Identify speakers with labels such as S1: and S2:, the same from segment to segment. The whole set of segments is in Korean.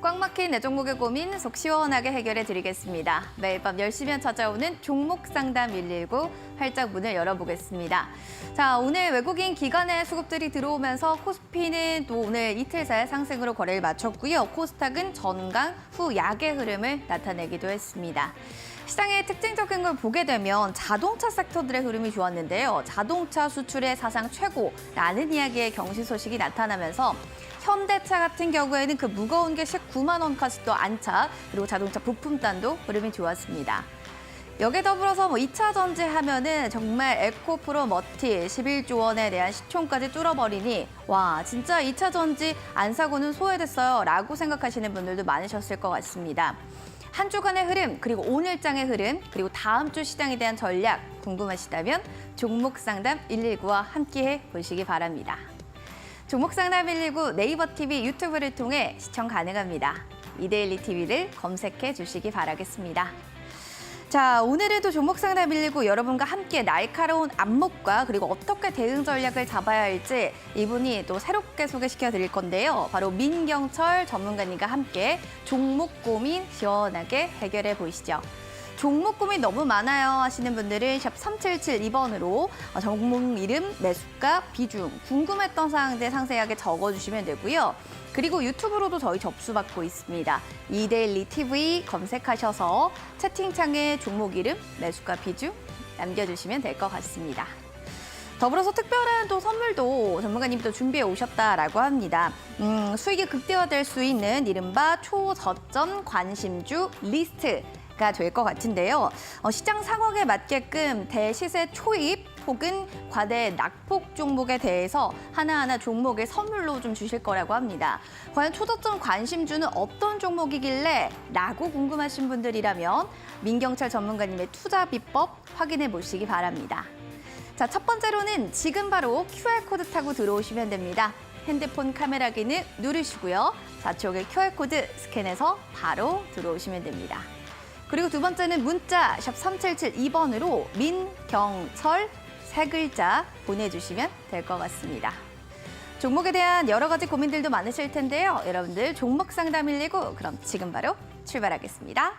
S1: 꽉 막힌 내 종목의 고민 속 시원하게 해결해 드리겠습니다. 매일 밤 10시면 찾아오는 종목 상담 119 활짝 문을 열어보겠습니다. 자, 오늘 외국인 기관의 수급들이 들어오면서 코스피는 또 오늘 이틀 새 상승으로 거래를 마쳤고요. 코스닥은 전강 후 약의 흐름을 나타내기도 했습니다. 시장의 특징적인 걸 보게 되면 자동차 섹터들의 흐름이 좋았는데요. 자동차 수출의 사상 최고라는 이야기의 경시 소식이 나타나면서 현대차 같은 경우에는 그 무거운 게 19만 원까지도 안차, 그리고 자동차 부품단도 흐름이 좋았습니다. 여기에 더불어서 2차 전지 하면은 정말 에코프로 머티 11조 원에 대한 시총까지 뚫어버리니 와 진짜 2차 전지 안 사고는 소외됐어요 라고 생각하시는 분들도 많으셨을 것 같습니다. 한 주간의 흐름, 그리고 오늘장의 흐름, 그리고 다음 주 시장에 대한 전략 궁금하시다면 종목 상담 119와 함께해 보시기 바랍니다. 종목 상담 119 네이버 TV, 유튜브를 통해 시청 가능합니다. 이데일리 TV를 검색해 주시기 바라겠습니다. 자, 오늘은 또 종목 상담 119 여러분과 함께 날카로운 안목과 그리고 어떻게 대응 전략을 잡아야 할지 이분이 또 새롭게 소개시켜 드릴 건데요. 바로 민경철 전문가님과 함께 종목 고민 시원하게 해결해 보시죠. 종목 고민 너무 많아요 하시는 분들은 샵 3772번으로 종목 이름, 매수가, 비중, 궁금했던 사항들 상세하게 적어주시면 되고요. 그리고 유튜브로도 저희 접수받고 있습니다. 이데일리 TV 검색하셔서 채팅창에 종목 이름, 매수가, 비중 남겨주시면 될 것 같습니다. 더불어서 특별한 또 선물도 전문가님이 또 준비해 오셨다라고 합니다. 수익이 극대화될 수 있는 이른바 초저점 관심주 리스트가 될 것 같은데요. 시장 상황에 맞게끔 대시세 초입 혹은 과대 낙폭 종목에 대해서 하나하나 종목의 선물로 좀 주실 거라고 합니다. 과연 초저점 관심주는 어떤 종목이길래? 라고 궁금하신 분들이라면 민경철 전문가님의 투자 비법 확인해 보시기 바랍니다. 자, 첫 번째로는 지금 바로 QR코드 타고 들어오시면 됩니다. 핸드폰 카메라 기능 누르시고요. 좌측에 QR코드 스캔해서 바로 들어오시면 됩니다. 그리고 두 번째는 문자 샵 3772번으로 민경철 세 글자 보내주시면 될 것 같습니다. 종목에 대한 여러 가지 고민들도 많으실 텐데요. 여러분들 종목 상담 119 그럼 지금 바로 출발하겠습니다.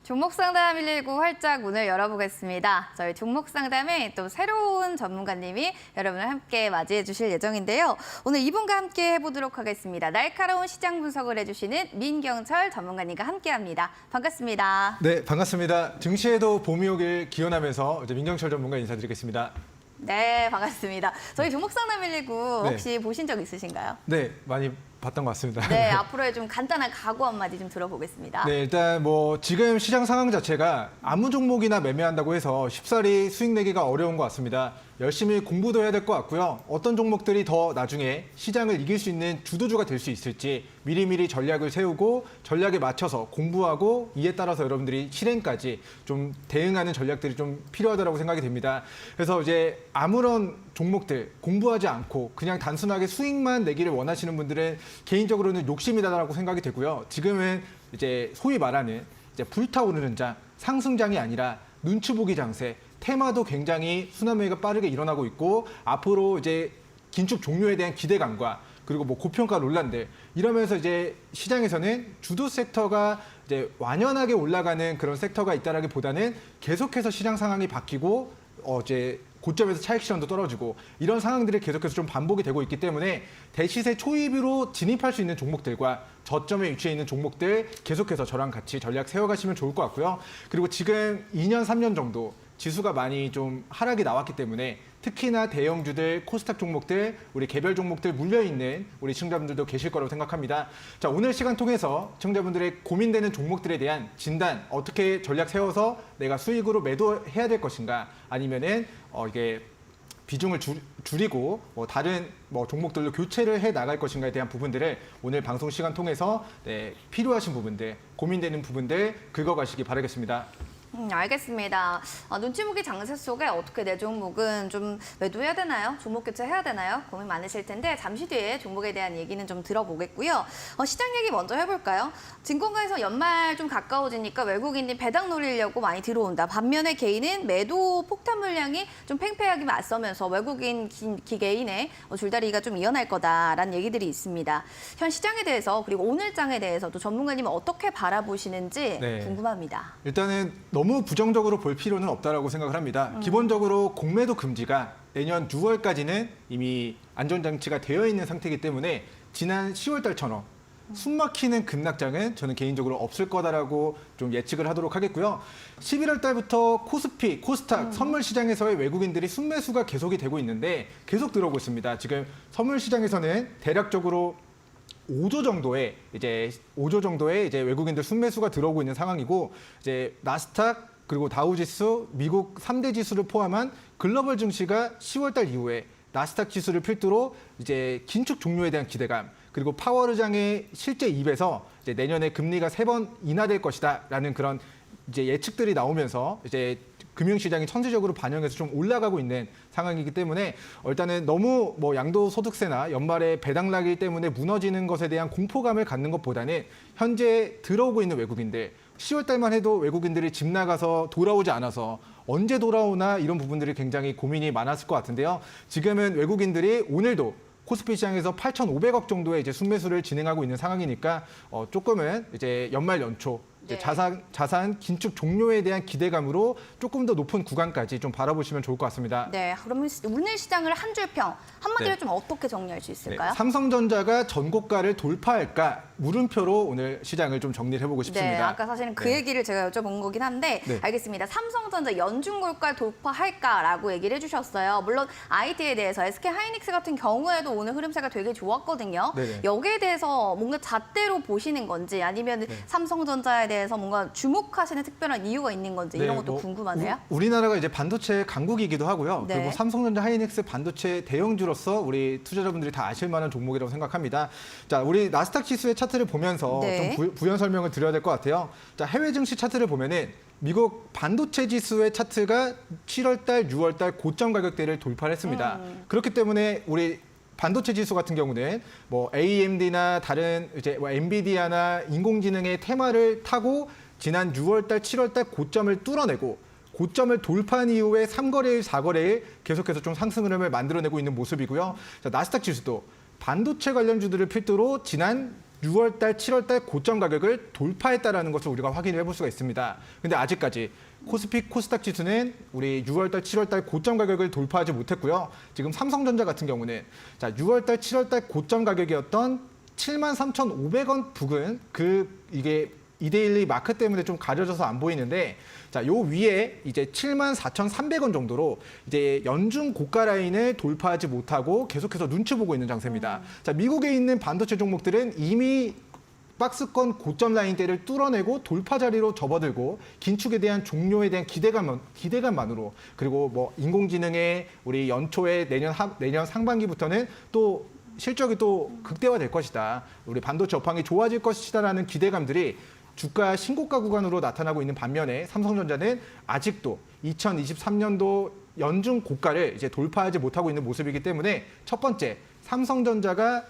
S1: 종목 상담 119 활짝 문을 열어보겠습니다. 저희 종목 상담에 또 새로운 전문가님이 여러분을 함께 맞이해 주실 예정인데요. 오늘 이분과 함께 해보도록 하겠습니다. 날카로운 시장 분석을 해주시는 민경철 전문가님과 함께합니다. 반갑습니다.
S2: 네, 반갑습니다. 증시에도 봄이 오길 기원하면서 이제 민경철 전문가 인사드리겠습니다.
S1: 네, 반갑습니다. 저희 종목 상담 119 혹시 보신 적 있으신가요?
S2: 네, 많이 봤던 것 같습니다.
S1: 네, 앞으로의 좀 간단한 각오 한마디 좀 들어보겠습니다.
S2: 네, 일단 뭐 지금 시장 상황 자체가 아무 종목이나 매매한다고 해서 쉽사리 수익 내기가 어려운 것 같습니다. 열심히 공부도 해야 될 것 같고요. 어떤 종목들이 더 나중에 시장을 이길 수 있는 주도주가 될 수 있을지 미리미리 전략을 세우고 전략에 맞춰서 공부하고 이에 따라서 여러분들이 실행까지 좀 대응하는 전략들이 좀 필요하다고 생각이 됩니다. 그래서 이제 아무런 종목들 공부하지 않고 그냥 단순하게 수익만 내기를 원하시는 분들은 개인적으로는 욕심이다라고 생각이 되고요. 지금은 이제 소위 말하는 이제 불타오르는 장, 상승장이 아니라 눈치 보기 장세, 테마도 굉장히 순환매가 빠르게 일어나고 있고 앞으로 이제 긴축 종료에 대한 기대감과 그리고 뭐 고평가 논란들 이러면서 이제 시장에서는 주도 섹터가 이제 완연하게 올라가는 그런 섹터가 있다라기보다는 계속해서 시장 상황이 바뀌고 이제 고점에서 차익 실현도 떨어지고 이런 상황들이 계속해서 좀 반복이 되고 있기 때문에 대시세 초입으로 진입할 수 있는 종목들과 저점에 위치해 있는 종목들 계속해서 저랑 같이 전략 세워가시면 좋을 것 같고요. 그리고 지금 2년, 3년 정도 지수가 많이 좀 하락이 나왔기 때문에 특히나 대형주들, 코스닥 종목들, 우리 개별 종목들 물려있는 우리 시청자분들도 계실 거라고 생각합니다. 자, 오늘 시간 통해서 시청자분들의 고민되는 종목들에 대한 진단, 어떻게 전략 세워서 내가 수익으로 매도해야 될 것인가 아니면은 이게 비중을 줄이고 다른 종목들로 교체를 해 나갈 것인가에 대한 부분들을 오늘 방송 시간 통해서 필요하신 부분들, 고민되는 부분들 긁어가시기 바라겠습니다.
S1: 알겠습니다. 눈치 보기 장세 속에 어떻게 내 종목은 좀 매도해야 되나요? 종목 교체해야 되나요? 고민 많으실 텐데 잠시 뒤에 종목에 대한 얘기는 좀 들어보겠고요. 시장 얘기 먼저 해볼까요? 증권가에서 연말 좀 가까워지니까 외국인이 배당 노리려고 많이 들어온다. 반면에 개인은 매도 폭탄 물량이 좀 팽팽하게 맞서면서 외국인 기개인의 줄다리기가 좀 이어날 거다라는 얘기들이 있습니다. 현 시장에 대해서 그리고 오늘 장에 대해서도 전문가님은 어떻게 바라보시는지 궁금합니다.
S2: 일단은 너무 부정적으로 볼 필요는 없다라고 생각을 합니다. 기본적으로 공매도 금지가 내년 6월까지는 이미 안전장치가 되어 있는 상태이기 때문에 지난 10월 달처럼 숨막히는 급락장은 저는 개인적으로 없을 거다라고 좀 예측을 하도록 하겠고요. 11월 달부터 코스피, 코스닥 선물 시장에서의 외국인들이 순매수가 계속이 되고 있는데 계속 들어오고 있습니다. 지금 선물 시장에서는 대략적으로 5조 정도의 이제 외국인들 순매수가 들어오고 있는 상황이고 이제 나스닥 그리고 다우지수, 미국 3대 지수를 포함한 글로벌 증시가 10월 달 이후에 나스닥 지수를 필두로 이제 긴축 종료에 대한 기대감 그리고 파월 의장의 실제 입에서 이제 내년에 금리가 3번 인하될 것이다라는 그런 이제 예측들이 나오면서 이제 금융시장이 천체적으로 반영해서 좀 올라가고 있는 상황이기 때문에 일단은 너무 양도소득세나 연말에 배당락일 때문에 무너지는 것에 대한 공포감을 갖는 것보다는 현재 들어오고 있는 외국인들 10월 달만 해도 외국인들이 집 나가서 돌아오지 않아서 언제 돌아오나 이런 부분들이 굉장히 고민이 많았을 것 같은데요. 지금은 외국인들이 오늘도 코스피 시장에서 8,500억 정도의 이제 순매수를 진행하고 있는 상황이니까 조금은 이제 연말 연초 이제 자산 긴축 종료에 대한 기대감으로 조금 더 높은 구간까지 좀 바라보시면 좋을 것 같습니다.
S1: 네, 그러면 오늘 시장을 한 줄 평 한마디로 좀 어떻게 정리할 수 있을까요?
S2: 삼성전자가 전고가를 돌파할까 물음표로 오늘 시장을 좀 정리를 해보고 싶습니다.
S1: 네, 아까 사실은 그 얘기를 제가 여쭤본 거긴 한데 알겠습니다. 삼성전자 연중고가를 돌파할까라고 얘기를 해주셨어요. 물론 IT에 대해서 SK하이닉스 같은 경우에도 오늘 흐름세가 되게 좋았거든요. 여기에 대해서 뭔가 잣대로 보시는 건지 아니면 삼성전자에 대해서 뭔가 주목하시는 특별한 이유가 있는 건지 이런 것도 궁금하네요.
S2: 우리나라가 이제 반도체 강국이기도 하고요. 그리고 삼성전자, 하이닉스 반도체 대형주로서 우리 투자자분들이 다 아실 만한 종목이라고 생각합니다. 자, 우리 나스닥 지수의 차트를 보면서 좀 부연 설명을 드려야 될 것 같아요. 자, 해외 증시 차트를 보면은 미국 반도체 지수의 차트가 7월 달, 6월 달 고점 가격대를 돌파를 했습니다. 그렇기 때문에 우리 반도체 지수 같은 경우는 AMD나 다른 이제 엔비디아나 인공지능의 테마를 타고 지난 6월 달, 7월 달 고점을 뚫어내고 고점을 돌파한 이후에 3거래일, 4거래일 계속해서 좀 상승 흐름을 만들어내고 있는 모습이고요. 자, 나스닥 지수도 반도체 관련주들을 필두로 지난 6월 달, 7월 달 고점 가격을 돌파했다라는 것을 우리가 확인을 해볼 수가 있습니다. 근데 아직까지 코스피, 코스닥 지수는 우리 6월 달, 7월 달 고점 가격을 돌파하지 못했고요. 지금 삼성전자 같은 경우는 자, 6월 달, 7월 달 고점 가격이었던 73,500원 부근 이게 이데일리 마크 때문에 좀 가려져서 안 보이는데, 자, 요 위에 이제 74,300원 정도로 이제 연중 고가 라인을 돌파하지 못하고 계속해서 눈치 보고 있는 장세입니다. 자, 미국에 있는 반도체 종목들은 이미 박스권 고점 라인대를 뚫어내고 돌파 자리로 접어들고 긴축에 대한 종료에 대한 기대감만으로, 그리고 뭐 인공지능의 우리 연초에 내년 상반기부터는 또 실적이 또 극대화될 것이다. 우리 반도체 업황이 좋아질 것이다라는 기대감들이 주가 신고가 구간으로 나타나고 있는 반면에 삼성전자는 아직도 2023년도 연중 고가를 이제 돌파하지 못하고 있는 모습이기 때문에, 첫 번째 삼성전자가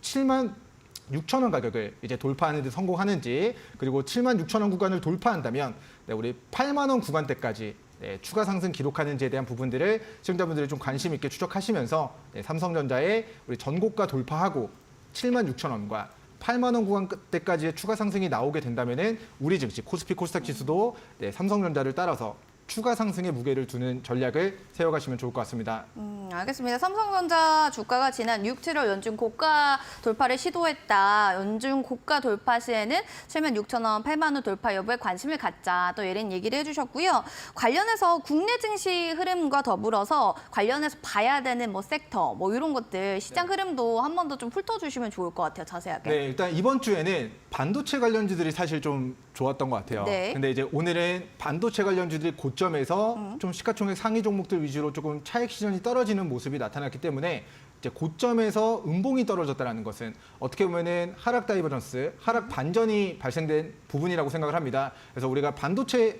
S2: 76,000원 가격을 이제 돌파하는 데 성공하는지, 그리고 76,000원 구간을 돌파한다면 우리 8만 원 구간대까지 추가 상승 기록하는지에 대한 부분들을 시청자분들이 좀 관심 있게 추적하시면서 삼성전자의 우리 전고가 돌파하고 76,000원과 8만 원 구간대까지의 추가 상승이 나오게 된다면은 우리 증시 코스피 코스닥 지수도 삼성전자를 따라서 추가 상승의 무게를 두는 전략을 세워가시면 좋을 것 같습니다.
S1: 알겠습니다. 삼성전자 주가가 지난 6, 7월 연중 고가 돌파를 시도했다. 연중 고가 돌파 시에는 76,000원, 8만 원 돌파 여부에 관심을 갖자. 또 이런 얘기를 해주셨고요. 관련해서 국내 증시 흐름과 더불어서 관련해서 봐야 되는 뭐 섹터, 뭐 이런 것들 시장 흐름도 한 번 더 좀 훑어주시면 좋을 것 같아요. 자세하게.
S2: 네, 일단 이번 주에는 반도체 관련주들이 사실 좀 좋았던 것 같아요.
S1: 네.
S2: 근데 이제 오늘은 반도체 관련주들이 고점에서 좀 시가총액 상위 종목들 위주로 조금 차익 실현이 떨어지는 모습이 나타났기 때문에, 이제 고점에서 음봉이 떨어졌다는 것은 어떻게 보면은 하락 다이버전스, 하락 반전이 발생된 부분이라고 생각을 합니다. 그래서 우리가 반도체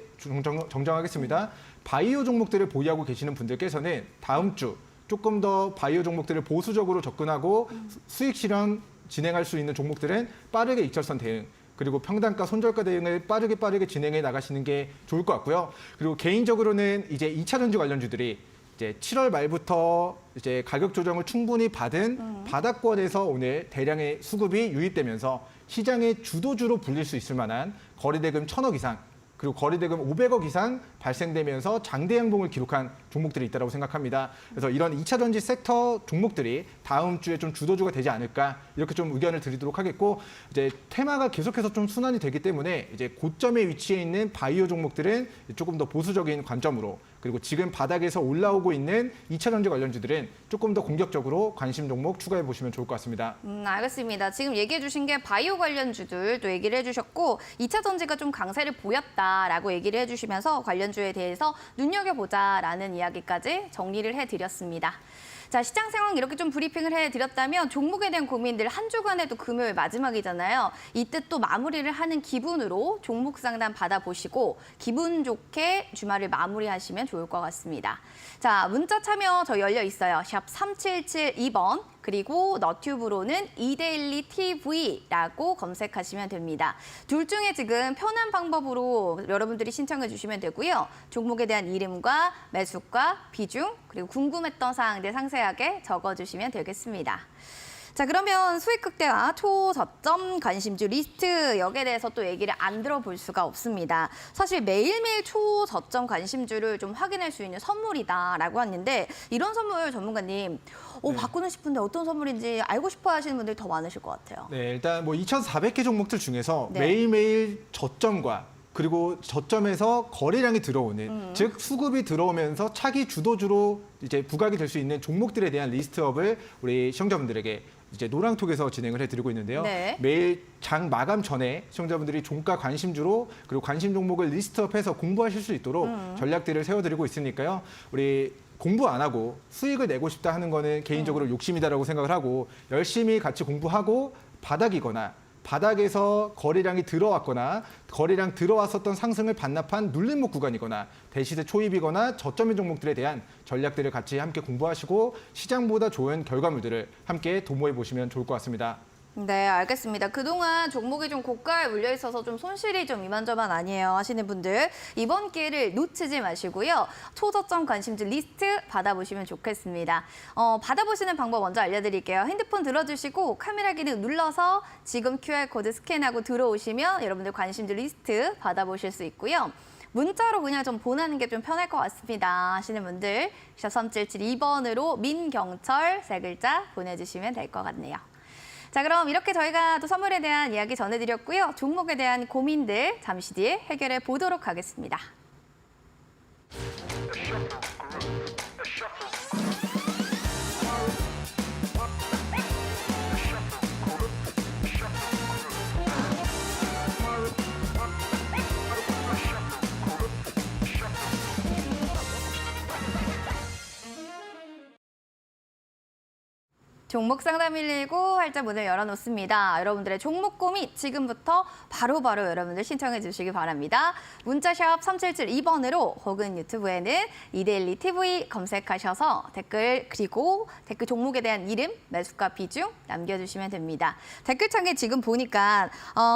S2: 정정하겠습니다. 바이오 종목들을 보유하고 계시는 분들께서는 다음 주 조금 더 바이오 종목들을 보수적으로 접근하고 수익 실현 진행할 수 있는 종목들은 빠르게 일절선 대응, 그리고 평단가, 손절가 대응을 빠르게 진행해 나가시는 게 좋을 것 같고요. 그리고 개인적으로는 이제 2차 전지 관련주들이 이제 7월 말부터 이제 가격 조정을 충분히 받은 바닥권에서 오늘 대량의 수급이 유입되면서 시장의 주도주로 불릴 수 있을 만한 거래대금 1,000억 이상, 그리고 거래대금 500억 이상 발생되면서 장대 양봉을 기록한 종목들이 있다고 생각합니다. 그래서 이런 2차 전지 섹터 종목들이 다음 주에 좀 주도주가 되지 않을까, 이렇게 좀 의견을 드리도록 하겠고, 이제 테마가 계속해서 좀 순환이 되기 때문에 이제 고점에 위치해 있는 바이오 종목들은 조금 더 보수적인 관점으로, 그리고 지금 바닥에서 올라오고 있는 2차 전지 관련주들은 조금 더 공격적으로 관심 종목 추가해 보시면 좋을 것 같습니다.
S1: 알겠습니다. 지금 얘기해 주신 게 바이오 관련주들도 얘기를 해주셨고 2차 전지가 좀 강세를 보였다라고 얘기를 해주시면서 관련주에 대해서 눈여겨보자라는 이야기까지 정리를 해드렸습니다. 자, 시장 상황 이렇게 좀 브리핑을 해드렸다면 종목에 대한 고민들 한 주간에도 금요일 마지막이잖아요. 이때 또 마무리를 하는 기분으로 종목 상담 받아보시고 기분 좋게 주말을 마무리하시면 좋을 것 같습니다. 자, 문자 참여 저 열려 있어요. 샵 3772번. 그리고 너튜브로는 이데일리 TV라고 검색하시면 됩니다. 둘 중에 지금 편한 방법으로 여러분들이 신청해 주시면 되고요. 종목에 대한 이름과 매수가, 비중, 그리고 궁금했던 사항들 상세하게 적어주시면 되겠습니다. 자, 그러면 수익 극대화 초저점 관심주 리스트, 여기에 대해서 또 얘기를 안 들어볼 수가 없습니다. 사실 매일매일 초저점 관심주를 좀 확인할 수 있는 선물이다라고 하는데, 이런 선물 전문가님 받고는 싶은데 어떤 선물인지 알고 싶어 하시는 분들이 더 많으실 것 같아요.
S2: 네, 일단 뭐 2,400개 종목들 중에서
S1: 네.
S2: 매일매일 저점과 그리고 저점에서 거래량이 들어오는, 즉 수급이 들어오면서 차기 주도주로 이제 부각이 될 수 있는 종목들에 대한 리스트업을 우리 시청자분들에게 이제 노랑톡에서 진행을 해드리고 있는데요.
S1: 네.
S2: 매일 장 마감 전에 시청자분들이 종가 관심주로 그리고 관심 종목을 리스트업해서 공부하실 수 있도록 전략들을 세워드리고 있으니까요. 우리 공부 안 하고 수익을 내고 싶다 하는 거는 개인적으로 욕심이다라고 생각을 하고, 열심히 같이 공부하고 바닥이거나 바닥에서 거래량이 들어왔거나 거래량 들어왔었던 상승을 반납한 눌림목 구간이거나 대시세 초입이거나 저점인 종목들에 대한 전략들을 같이 함께 공부하시고 시장보다 좋은 결과물들을 함께 도모해 보시면 좋을 것 같습니다.
S1: 네, 알겠습니다. 그동안 종목이 좀 고가에 물려 있어서 좀 손실이 좀 이만저만 아니에요 하시는 분들, 이번 기회를 놓치지 마시고요. 초저점 관심주 리스트 받아보시면 좋겠습니다. 받아보시는 방법 먼저 알려드릴게요. 핸드폰 들어주시고 카메라 기능 눌러서 지금 QR코드 스캔하고 들어오시면 여러분들 관심주 리스트 받아보실 수 있고요. 문자로 그냥 좀 보내는 게 좀 편할 것 같습니다 하시는 분들, 샵 3772번으로 민경철 3글자 보내주시면 될 것 같네요. 자, 그럼 이렇게 저희가 또 선물에 대한 이야기 전해드렸고요. 종목에 대한 고민들 잠시 뒤에 해결해 보도록 하겠습니다. 종목 상담 119 활짝 문을 열어놓습니다. 여러분들의 종목 고민 지금부터 바로바로 여러분들 신청해 주시기 바랍니다. 문자샵 3772번으로 혹은 유튜브에는 이데일리 TV 검색하셔서 댓글 그리고 댓글 종목에 대한 이름, 매수가 비중 남겨주시면 됩니다. 댓글창에 지금 보니까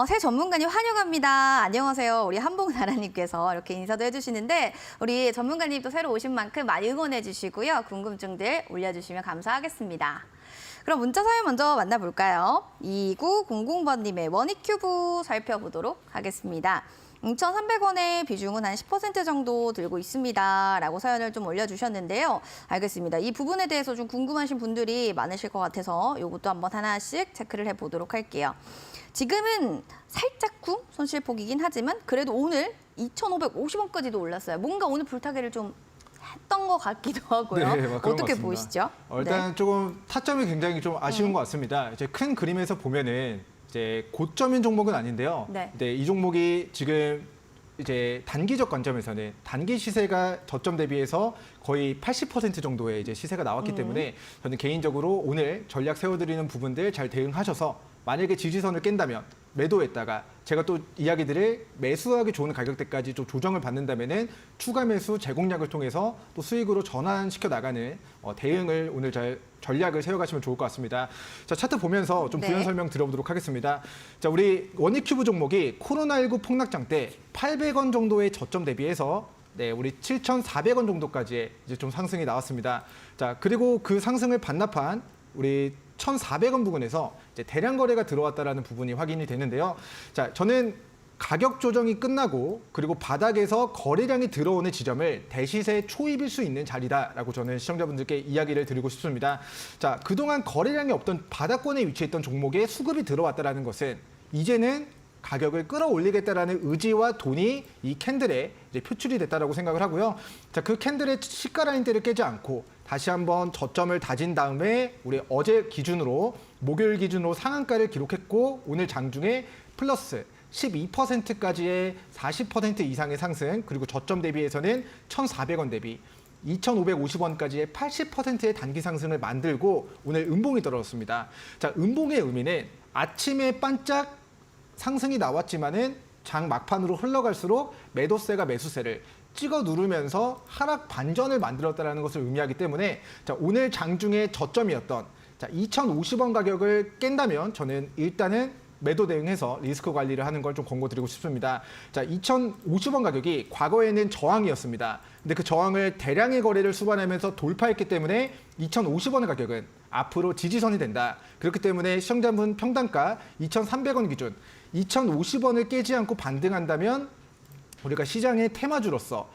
S1: 새 전문가님 환영합니다. 안녕하세요. 우리 한복나라님께서 이렇게 인사도 해주시는데 우리 전문가님도 새로 오신 만큼 많이 응원해 주시고요. 궁금증들 올려주시면 감사하겠습니다. 그럼 문자 사연 먼저 만나볼까요? 2900번님의 원익큐브 살펴보도록 하겠습니다. 2,300원의 비중은 한 10% 정도 들고 있습니다. 라고 사연을 좀 올려주셨는데요. 알겠습니다. 이 부분에 대해서 좀 궁금하신 분들이 많으실 것 같아서 이것도 한번 하나씩 체크를 해보도록 할게요. 지금은 살짝 손실폭이긴 하지만 그래도 오늘 2,550원까지도 올랐어요. 뭔가 오늘 불타기를 좀 했던 것 같기도 하고요.
S2: 네, 그런 것
S1: 어떻게
S2: 같습니다.
S1: 보이시죠?
S2: 일단
S1: 네.
S2: 조금 타점이 굉장히 좀 아쉬운 것 같습니다. 이제 큰 그림에서 보면은 이제 고점인 종목은 아닌데요.
S1: 네.
S2: 이제 이 종목이 지금 이제 단기적 관점에서는 단기 시세가 저점 대비해서 거의 80% 정도의 이제 시세가 나왔기 때문에 저는 개인적으로 오늘 전략 세워드리는 부분들 잘 대응하셔서 만약에 지지선을 깬다면 매도했다가 제가 또 이야기들을 매수하기 좋은 가격대까지 좀 조정을 받는다면은 추가 매수 제공량을 통해서 또 수익으로 전환시켜 나가는 대응을 오늘 잘 전략을 세워가시면 좋을 것 같습니다. 자, 차트 보면서 좀 부연
S1: 네.
S2: 설명 들어보도록 하겠습니다. 자, 우리 원익큐브 종목이 코로나19 폭락장 때 800원 정도의 저점 대비해서 네, 우리 7,400원 정도까지의 이제 좀 상승이 나왔습니다. 자, 그리고 그 상승을 반납한 우리 1,400원 부근에서 이제 대량 거래가 들어왔다라는 부분이 확인이 되는데요. 자, 저는 가격 조정이 끝나고 그리고 바닥에서 거래량이 들어오는 지점을 대시세 초입일 수 있는 자리다라고 저는 시청자분들께 이야기를 드리고 싶습니다. 자, 그동안 거래량이 없던 바닥권에 위치했던 종목에 수급이 들어왔다라는 것은 이제는 가격을 끌어올리겠다라는 의지와 돈이 이 캔들에 이제 표출이 됐다라고 생각을 하고요. 자, 그 캔들의 시가 라인대를 깨지 않고 다시 한번 저점을 다진 다음에 우리 어제 기준으로 목요일 기준으로 상한가를 기록했고 오늘 장중에 플러스 12%까지의 40% 이상의 상승 그리고 저점 대비해서는 1,400원 대비 2,550원까지의 80%의 단기 상승을 만들고 오늘 음봉이 떨어졌습니다. 자, 음봉의 의미는 아침에 반짝 상승이 나왔지만은 장 막판으로 흘러갈수록 매도세가 매수세를 찍어 누르면서 하락 반전을 만들었다는 것을 의미하기 때문에 자, 오늘 장중에 저점이었던 자, 2,050원 가격을 깬다면 저는 일단은 매도 대응해서 리스크 관리를 하는 걸 좀 권고드리고 싶습니다. 자, 2,050원 가격이 과거에는 저항이었습니다. 근데 그 저항을 대량의 거래를 수반하면서 돌파했기 때문에 2,050원의 가격은 앞으로 지지선이 된다. 그렇기 때문에 시청자분 평단가 2,300원 기준 2,050원을 깨지 않고 반등한다면 우리가 시장의 테마주로서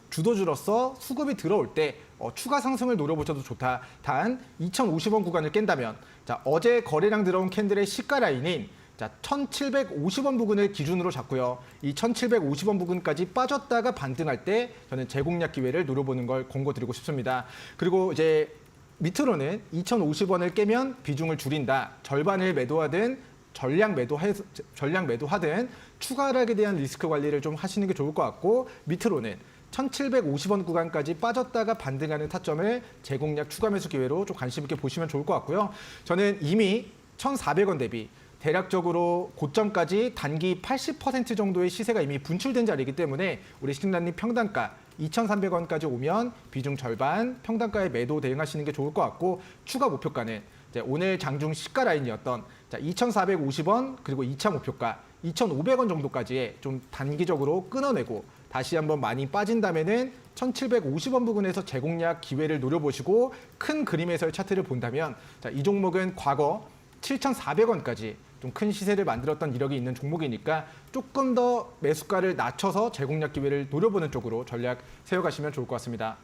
S2: 주도주로서 수급이 들어올 때 추가 상승을 노려보셔도 좋다. 단 2,050원 구간을 깬다면 자, 어제 거래량 들어온 캔들의 시가 라인인 자, 1,750원 부근을 기준으로 잡고요. 이 1,750원 부근까지 빠졌다가 반등할 때 저는 재공략 기회를 노려보는 걸 권고드리고 싶습니다. 그리고 이제 밑으로는 2,050원을 깨면 비중을 줄인다. 절반을 매도하든 전량 매도하든 추가 하락에 대한 리스크 관리를 좀 하시는 게 좋을 것 같고 밑으로는 1,750원 구간까지 빠졌다가 반등하는 타점을 재공략 추가 매수 기회로 좀 관심 있게 보시면 좋을 것 같고요. 저는 이미 1,400원 대비 대략적으로 고점까지 단기 80% 정도의 시세가 이미 분출된 자리이기 때문에 우리 시청자님 평단가 2,300원까지 오면 비중 절반 평단가에 매도 대응하시는 게 좋을 것 같고 추가 목표가는 이제 오늘 장중 시가 라인이었던 자, 2,450원 그리고 2차 목표가 2,500원 정도까지의 좀 단기적으로 끊어내고 다시 한번 많이 빠진다면은 1,750원 부근에서 재공략 기회를 노려보시고 큰 그림에서의 차트를 본다면 자, 이 종목은 과거 7,400원까지 좀 큰 시세를 만들었던 이력이 있는 종목이니까 조금 더 매수가를 낮춰서 재공략 기회를 노려보는 쪽으로 전략 세워가시면 좋을 것 같습니다.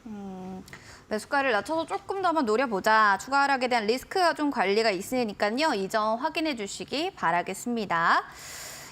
S1: 매수가를 낮춰서 조금 더 한번 노려보자. 추가 하락에 대한 리스크가 좀 관리가 있으니까요. 이 점 확인해 주시기 바라겠습니다.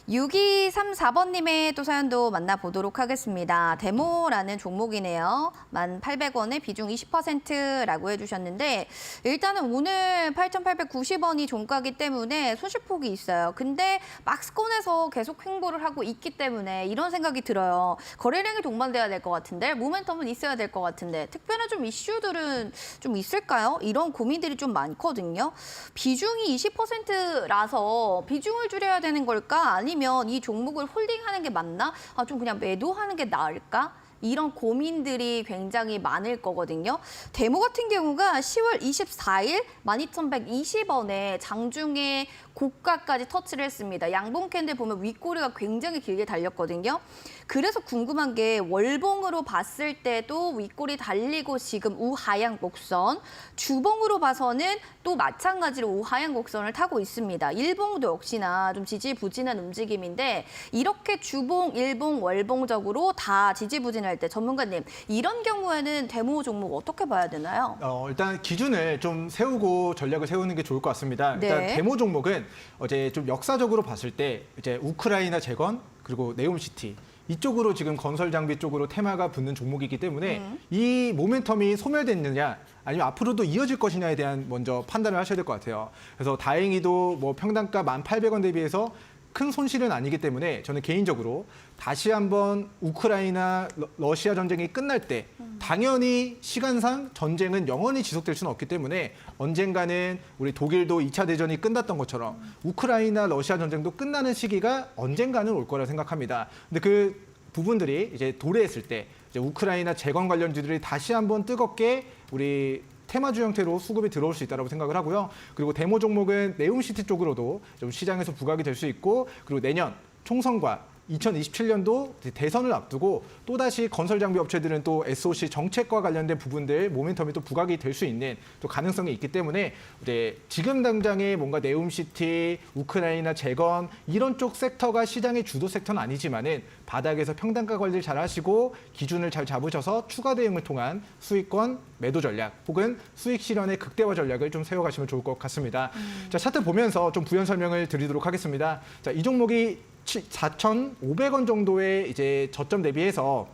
S1: 6234번님의 또 사연도 만나보도록 하겠습니다. 데모라는 종목이네요. 1,800원에 비중 20%라고 해주셨는데 일단은 오늘 8,890원이 종가기 때문에 손실폭이 있어요. 근데 박스권에서 계속 횡보를 하고 있기 때문에 이런 생각이 들어요. 거래량이 동반돼야 될 것 같은데 모멘텀은 있어야 될 것 같은데 특별한 좀 이슈들은 좀 있을까요? 이런 고민들이 좀 많거든요. 비중이 20%라서 비중을 줄여야 되는 걸까? 아니면 이 종목을 홀딩하는 게 맞나? 좀 그냥 매도하는 게 나을까? 이런 고민들이 굉장히 많을 거거든요. 데모 같은 경우가 10월 24일 12,120원에 장중에 고가까지 터치를 했습니다. 양봉 캔들 보면 윗꼬리가 굉장히 길게 달렸거든요. 그래서 궁금한 게 월봉으로 봤을 때도 윗꼬리 달리고 지금 우하향 곡선, 주봉으로 봐서는 또 마찬가지로 우하향 곡선을 타고 있습니다. 일봉도 역시나 좀 지지부진한 움직임인데 이렇게 주봉, 일봉, 월봉적으로 다 지지부진할 때 전문가님 이런 경우에는 데모 종목 어떻게 봐야 되나요?
S2: 일단 기준을 좀 세우고 전략을 세우는 게 좋을 것 같습니다. 일단
S1: 네.
S2: 데모 종목은 어제 좀 역사적으로 봤을 때 이제 우크라이나 재건 그리고 네옴시티 이쪽으로 지금 건설 장비 쪽으로 테마가 붙는 종목이기 때문에 이 모멘텀이 소멸됐느냐 아니면 앞으로도 이어질 것이냐에 대한 먼저 판단을 하셔야 될 것 같아요. 그래서 다행히도 뭐 평단가 1,800원 대비해서 큰 손실은 아니기 때문에 저는 개인적으로 다시 한번 우크라이나 러시아 전쟁이 끝날 때 당연히 시간상 전쟁은 영원히 지속될 수는 없기 때문에 언젠가는 우리 독일도 2차 대전이 끝났던 것처럼 우크라이나 러시아 전쟁도 끝나는 시기가 언젠가는 올 거라 생각합니다. 근데 그 부분들이 이제 도래했을 때 이제 우크라이나 재건 관련주들이 다시 한번 뜨겁게 우리 테마주 형태로 수급이 들어올 수 있다고 생각을 하고요. 그리고 데모 종목은 네옴시티 쪽으로도 좀 시장에서 부각이 될 수 있고 그리고 내년 총선과 2027년도 대선을 앞두고 또다시 건설 장비 업체들은 또 SOC 정책과 관련된 부분들 모멘텀이 또 부각이 될 수 있는 또 가능성이 있기 때문에 이제 지금 당장에 뭔가 네옴시티, 우크라이나 재건 이런 쪽 섹터가 시장의 주도 섹터는 아니지만은 바닥에서 평단가 관리를 잘 하시고 기준을 잘 잡으셔서 추가 대응을 통한 수익권 매도 전략 혹은 수익 실현의 극대화 전략을 좀 세워가시면 좋을 것 같습니다. 자, 차트 보면서 좀 부연 설명을 드리도록 하겠습니다. 자, 이 종목이 4,500원 정도의 이제 저점 대비해서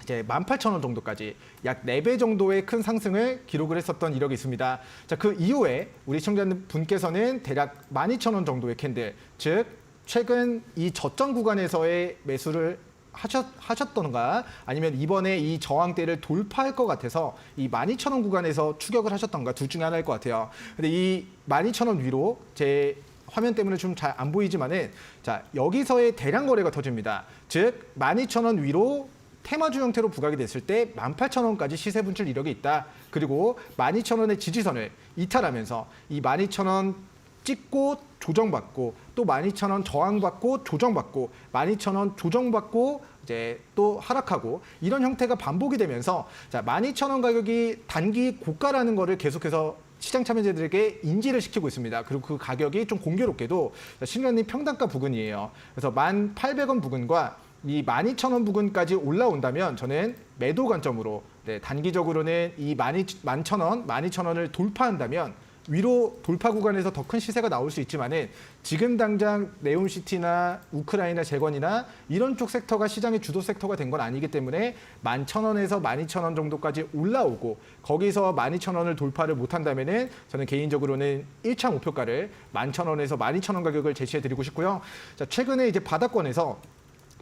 S2: 이제 18,000원 정도까지 약 4배 정도의 큰 상승을 기록을 했었던 이력이 있습니다. 자, 그 이후에 우리 시청자분께서는 대략 12,000원 정도의 캔들, 즉 최근 이 저점 구간에서의 매수를 하셨던가 아니면 이번에 이 저항대를 돌파할 것 같아서 이 12,000원 구간에서 추격을 하셨던가 둘 중에 하나일 것 같아요. 근데 이 12,000원 위로 제 화면 때문에 좀 잘 안 보이지만은 자, 여기서의 대량 거래가 터집니다. 즉 12,000원 위로 테마주 형태로 부각이 됐을 때 18,000원까지 시세 분출 이력이 있다. 그리고 12,000원의 지지선을 이탈하면서 이 12,000원 찍고 조정받고 또 12,000원 저항받고 조정받고 12,000원 조정받고 이제 또 하락하고 이런 형태가 반복이 되면서 자, 12,000원 가격이 단기 고가라는 거를 계속해서 시장 참여자들에게 인지를 시키고 있습니다. 그리고 그 가격이 좀 공교롭게도 신뢰님 평단가 부근이에요. 그래서 1,800원 부근과 이 12,000원 부근까지 올라온다면 저는 매도 관점으로 단기적으로는 이 11,000원, 12,000원을 돌파한다면 위로 돌파 구간에서 더 큰 시세가 나올 수 있지만은 지금 당장 네옴시티나 우크라이나 재건이나 이런 쪽 섹터가 시장의 주도 섹터가 된 건 아니기 때문에 11,000원에서 12,000원 정도까지 올라오고 거기서 12,000원을 돌파를 못한다면은 저는 개인적으로는 1차 목표가를 11,000원에서 12,000원 가격을 제시해드리고 싶고요. 자, 최근에 이제 바닥권에서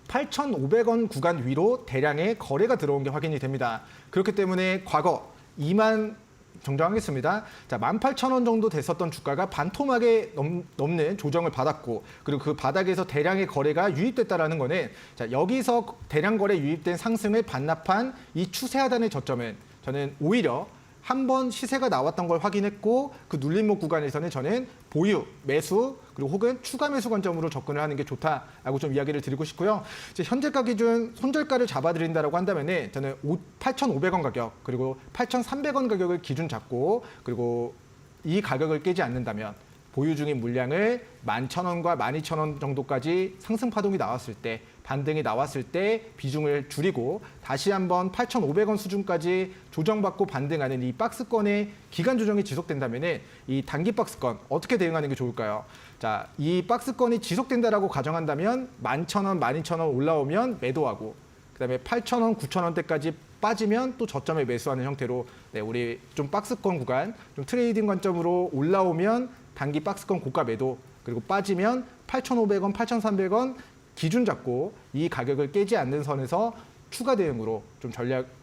S2: 8,500원 구간 위로 대량의 거래가 들어온 게 확인이 됩니다. 그렇기 때문에 과거 2만 정정하겠습니다. 자, 18,000원 정도 됐었던 주가가 반토막에 넘는 조정을 받았고 그리고 그 바닥에서 대량의 거래가 유입됐다라는 거는 자, 여기서 대량 거래 유입된 상승을 반납한 이 추세 하단의 저점은 저는 오히려 한번 시세가 나왔던 걸 확인했고 그 눌림목 구간에서는 저는 보유, 매수 그리고 혹은 추가 매수 관점으로 접근을 하는 게 좋다라고 좀 이야기를 드리고 싶고요. 이제 현재가 기준 손절가를 잡아드린다라고 한다면은 저는 8,500원 가격 그리고 8,300원 가격을 기준 잡고 그리고 이 가격을 깨지 않는다면 보유 중인 물량을 11,000원과 12,000원 정도까지 상승 파동이 나왔을 때, 반등이 나왔을 때 비중을 줄이고 다시 한번 8,500원 수준까지 조정받고 반등하는 이 박스권의 기간 조정이 지속된다면 이 단기 박스권 어떻게 대응하는 게 좋을까요? 자, 이 박스권이 지속된다라고 가정한다면 11,000원, 12,000원 올라오면 매도하고 그다음에 8,000원, 9,000원대까지 빠지면 또 저점에 매수하는 형태로 우리 좀 박스권 구간, 좀 트레이딩 관점으로 올라오면 단기 박스권 고가 매도, 그리고 빠지면 8,500원, 8,300원 기준 잡고 이 가격을 깨지 않는 선에서 추가 대응으로 좀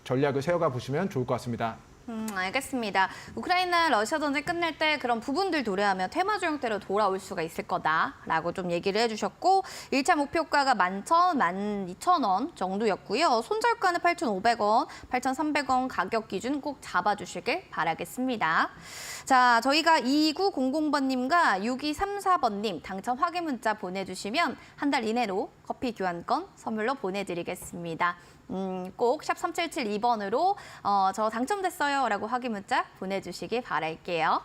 S2: 전략을 세워가 보시면 좋을 것 같습니다.
S1: 알겠습니다. 우크라이나 러시아 전쟁 끝날 때 그런 부분들 도래하면 테마주 형태로 돌아올 수가 있을 거다라고 좀 얘기를 해주셨고 1차 목표가가 11,000원, 12,000원 정도였고요. 손절가는 8,500원, 8,300원 가격 기준 꼭 잡아주시길 바라겠습니다. 자, 저희가 2900번님과 6234번님 당첨 확인 문자 보내주시면 한 달 이내로 커피 교환권 선물로 보내드리겠습니다. 꼭 샵 3772번으로 저 당첨됐어요 라고 확인 문자 보내주시기 바랄게요.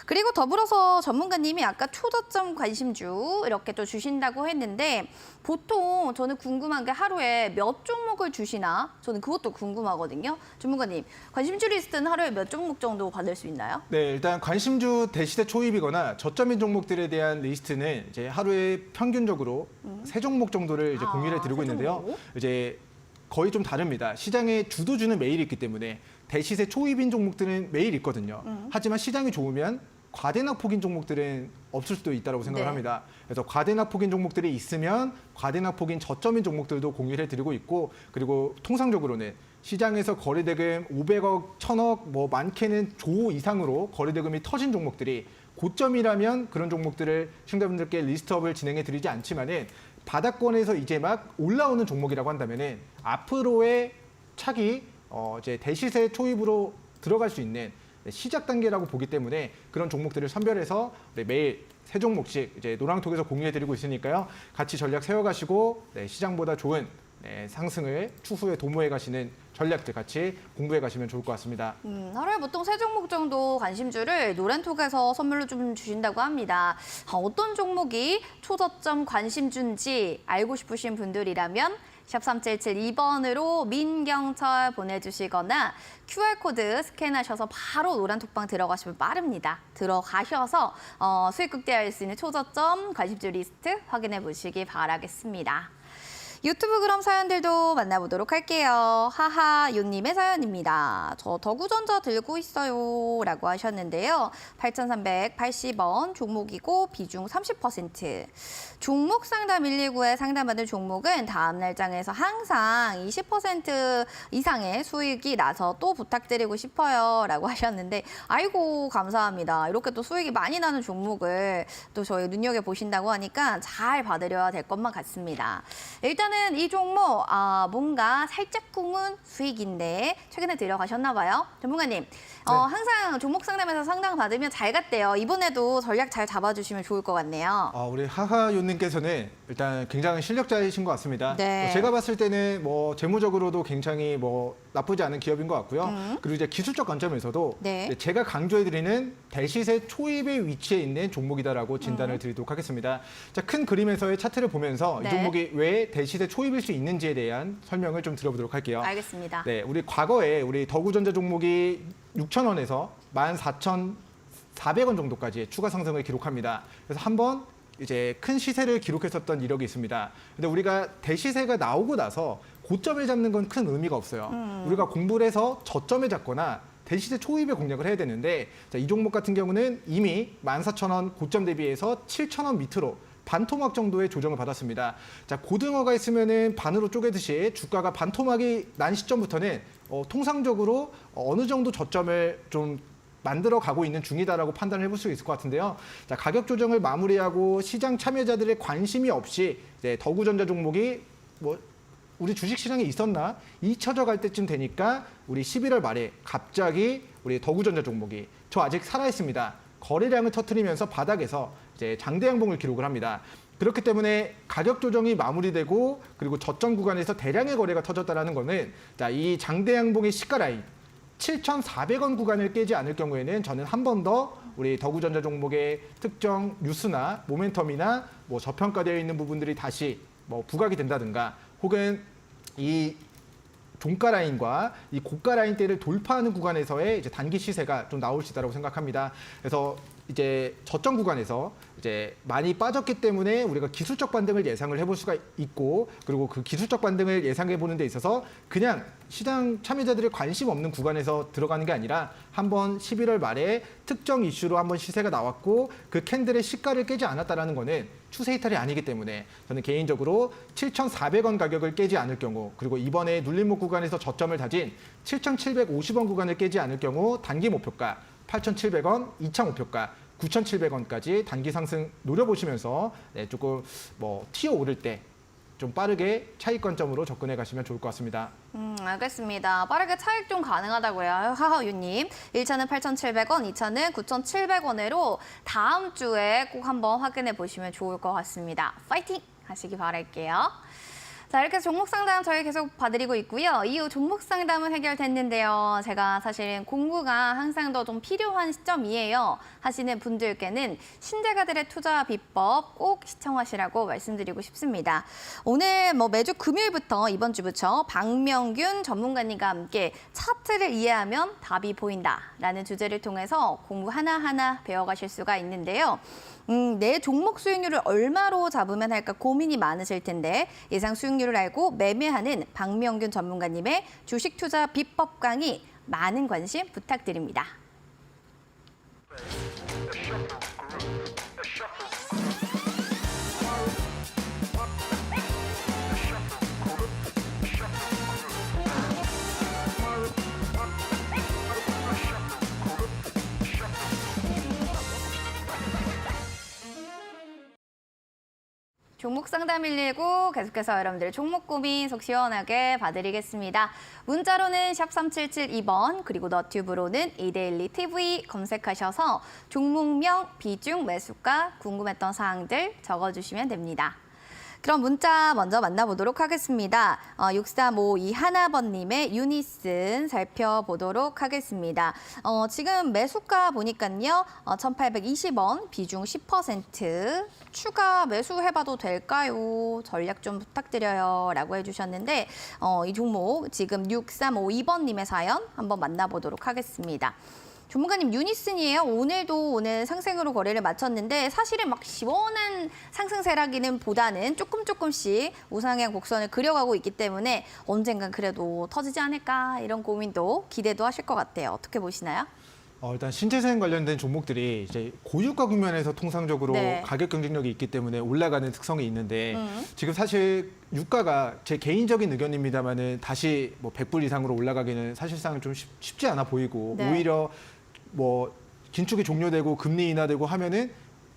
S1: 그리고 더불어서 전문가님이 아까 초저점 관심주 이렇게 또 주신다고 했는데 보통 저는 궁금한 게 하루에 몇 종목을 주시나? 저는 그것도 궁금하거든요. 전문가님, 관심주 리스트는 하루에 몇 종목 정도 받을 수 있나요?
S2: 네, 일단 관심주 대시대 초입이거나 저점인 종목들에 대한 리스트는 이제 하루에 평균적으로 세 종목 정도를 이제 공유를 드리고 있는데요.
S1: 종목?
S2: 이제 거의 좀 다릅니다. 시장의 주도주는 매일 있기 때문에 대시세 초입인 종목들은 매일 있거든요. 하지만 시장이 좋으면 과대낙폭인 종목들은 없을 수도 있다고 생각을 합니다. 그래서 과대낙폭인 종목들이 있으면 과대낙폭인 저점인 종목들도 공유를 해드리고 있고, 그리고 통상적으로는 시장에서 거래대금 500억, 1000억, 뭐 많게는 조 이상으로 거래대금이 터진 종목들이 고점이라면 그런 종목들을 시청자분들께 리스트업을 진행해 드리지 않지만은 바닥권에서 이제 막 올라오는 종목이라고 한다면은 앞으로의 차기 이제 대시세 초입으로 들어갈 수 있는 시작 단계라고 보기 때문에 그런 종목들을 선별해서 매일 세 종목씩 이제 노랑톡에서 공유해드리고 있으니까요. 같이 전략 세워가시고 시장보다 좋은 상승을 추후에 도모해 가시는 전략들 같이 공부해 가시면 좋을 것 같습니다.
S1: 하루에 보통 세 종목 정도 관심주를 노란톡에서 선물로 좀 주신다고 합니다. 어떤 종목이 초저점 관심주인지 알고 싶으신 분들이라면 샵 3772번으로 민경철 보내주시거나 QR코드 스캔하셔서 바로 노란톡방 들어가시면 빠릅니다. 들어가셔서 수익 극대화할 수 있는 초저점 관심주 리스트 확인해 보시기 바라겠습니다. 유튜브 그럼 사연들도 만나보도록 할게요. 하하요님의 사연입니다. 저 더구전자 들고 있어요 라고 하셨는데요. 8,380원 종목이고 비중 30%. 종목 상담 119에 상담받은 종목은 다음 날장에서 항상 20% 이상의 수익이 나서 또 부탁드리고 싶어요 라고 하셨는데 아이고 감사합니다. 이렇게 또 수익이 많이 나는 종목을 또 저희 눈여겨보신다고 하니까 잘 받으려야 될 것만 같습니다. 일단은 이 종목 뭔가 살짝 꿈은 수익인데 최근에 들어가셨나 봐요. 전문가님, 항상 종목 상담에서 상담 받으면 잘 갔대요. 이번에도 전략 잘 잡아주시면 좋을 것 같네요.
S2: 우리 하하요님께서는 일단 굉장히 실력자이신 것 같습니다.
S1: 네.
S2: 제가 봤을 때는 뭐 재무적으로도 굉장히 뭐 나쁘지 않은 기업인 것 같고요. 그리고 이제 기술적 관점에서도
S1: 네.
S2: 제가 강조해드리는 대시세 초입의 위치에 있는 종목이다라고 진단을 드리도록 하겠습니다. 자, 큰 그림에서의 차트를 보면서
S1: 네.
S2: 이 종목이 왜 대시세 초입일 수 있는지에 대한 설명을 좀 드려보도록 할게요.
S1: 알겠습니다.
S2: 네, 우리 과거에 우리 더구전자 종목이 6,000원에서 14,400원 정도까지 추가 상승을 기록합니다. 그래서 한번 이제 큰 시세를 기록했었던 이력이 있습니다. 근데 우리가 대시세가 나오고 나서 고점을 잡는 건 큰 의미가 없어요. 우리가 공부를 해서 저점에 잡거나 대시세 초입에 공략을 해야 되는데 자, 이 종목 같은 경우는 이미 14,000원 고점 대비해서 7,000원 밑으로 반토막 정도의 조정을 받았습니다. 자, 고등어가 있으면은 반으로 쪼개듯이 주가가 반토막이 난 시점부터는 통상적으로 어느 정도 저점을 좀 만들어 가고 있는 중이다라고 판단을 해볼 수 있을 것 같은데요. 자, 가격 조정을 마무리하고 시장 참여자들의 관심이 없이 이제 더구전자 종목이 뭐 우리 주식시장에 있었나 잊혀져 때쯤 되니까 우리 11월 말에 갑자기 우리 더구전자 종목이 저 아직 살아있습니다. 거래량을 터뜨리면서 바닥에서 이제 장대 양봉을 기록을 합니다. 그렇기 때문에 가격 조정이 마무리되고 그리고 저점 구간에서 대량의 거래가 터졌다는 거는 자, 이 장대 양봉의 시가 라인 7,400원 구간을 깨지 않을 경우에는 저는 한 번 더 우리 더구전자 종목의 특정 뉴스나 모멘텀이나 뭐 저평가되어 있는 부분들이 다시 뭐 부각이 된다든가 혹은 이 종가 라인과 이 고가 라인대를 돌파하는 구간에서의 이제 단기 시세가 좀 나올 수 있다고 생각합니다. 그래서 이제 저점 구간에서 이제 많이 빠졌기 때문에 우리가 기술적 반등을 예상을 해볼 수가 있고, 그리고 그 기술적 반등을 예상해 보는 데 있어서 그냥 시장 참여자들이 관심 없는 구간에서 들어가는 게 아니라 한번 11월 말에 특정 이슈로 한번 시세가 나왔고 그 캔들의 시가를 깨지 않았다라는 거는 추세 이탈이 아니기 때문에 저는 개인적으로 7,400원 가격을 깨지 않을 경우, 그리고 이번에 눌림목 구간에서 저점을 다진 7,750원 구간을 깨지 않을 경우 단기 목표가 8,700원, 2차 목표가 9,700원까지 단기 상승 노려보시면서 조금 뭐 튀어 오를 때 좀 빠르게 차익권점으로 접근해 가시면 좋을 것 같습니다.
S1: 알겠습니다. 빠르게 차익 좀 가능하다고요, 하하유님. 1차는 8,700원, 2차는 9,700원으로 다음 주에 꼭 한번 확인해 보시면 좋을 것 같습니다. 파이팅 하시기 바랄게요. 자, 이렇게 종목 상담 저희 계속 봐드리고 있고요. 이후 종목 상담은 해결됐는데요. 제가 사실은 공부가 항상 더 좀 필요한 시점이에요 하시는 분들께는 신재가들의 투자 비법 꼭 시청하시라고 말씀드리고 싶습니다. 오늘 뭐 매주 금요일부터 이번 주부터 박명균 전문가님과 함께 차트를 이해하면 답이 보인다라는 주제를 통해서 공부 하나하나 배워가실 수가 있는데요. 내 종목 수익률을 얼마로 잡으면 할까 고민이 많으실 텐데 예상 수익률을 알고 매매하는 박명균 전문가님의 주식 투자 비법 강의 많은 관심 부탁드립니다. 종목 상담 119 계속해서 여러분들의 종목 고민 속 시원하게 봐드리겠습니다. 문자로는 샵 3772번 그리고 너튜브로는 이데일리 TV 검색하셔서 종목명, 비중, 매수가 궁금했던 사항들 적어주시면 됩니다. 그럼 문자 먼저 만나보도록 하겠습니다. 6352 하나번님의 유니슨 살펴보도록 하겠습니다. 지금 매수가 보니까요. 1820원, 비중 10%. 추가 매수해봐도 될까요? 전략 좀 부탁드려요. 라고 해주셨는데 이 종목 지금 6352번님의 사연 한번 만나보도록 하겠습니다. 전문가님 유니슨이에요. 오늘 상승으로 거래를 마쳤는데 사실은 막 시원한 상승세라기는 보다는 조금씩 우상향 곡선을 그려가고 있기 때문에 언젠간 그래도 터지지 않을까 이런 고민도 기대도 하실 것 같아요. 어떻게 보시나요?
S2: 일단 신재생 관련된 종목들이 이제 고유가 국면에서 통상적으로
S1: 네.
S2: 가격 경쟁력이 있기 때문에 올라가는 특성이 있는데 지금 사실 유가가 제 개인적인 의견입니다만은 다시 뭐 100불 이상으로 올라가기는 사실상 좀 쉽지 않아 보이고
S1: 네.
S2: 오히려 뭐 긴축이 종료되고 금리 인하되고 하면은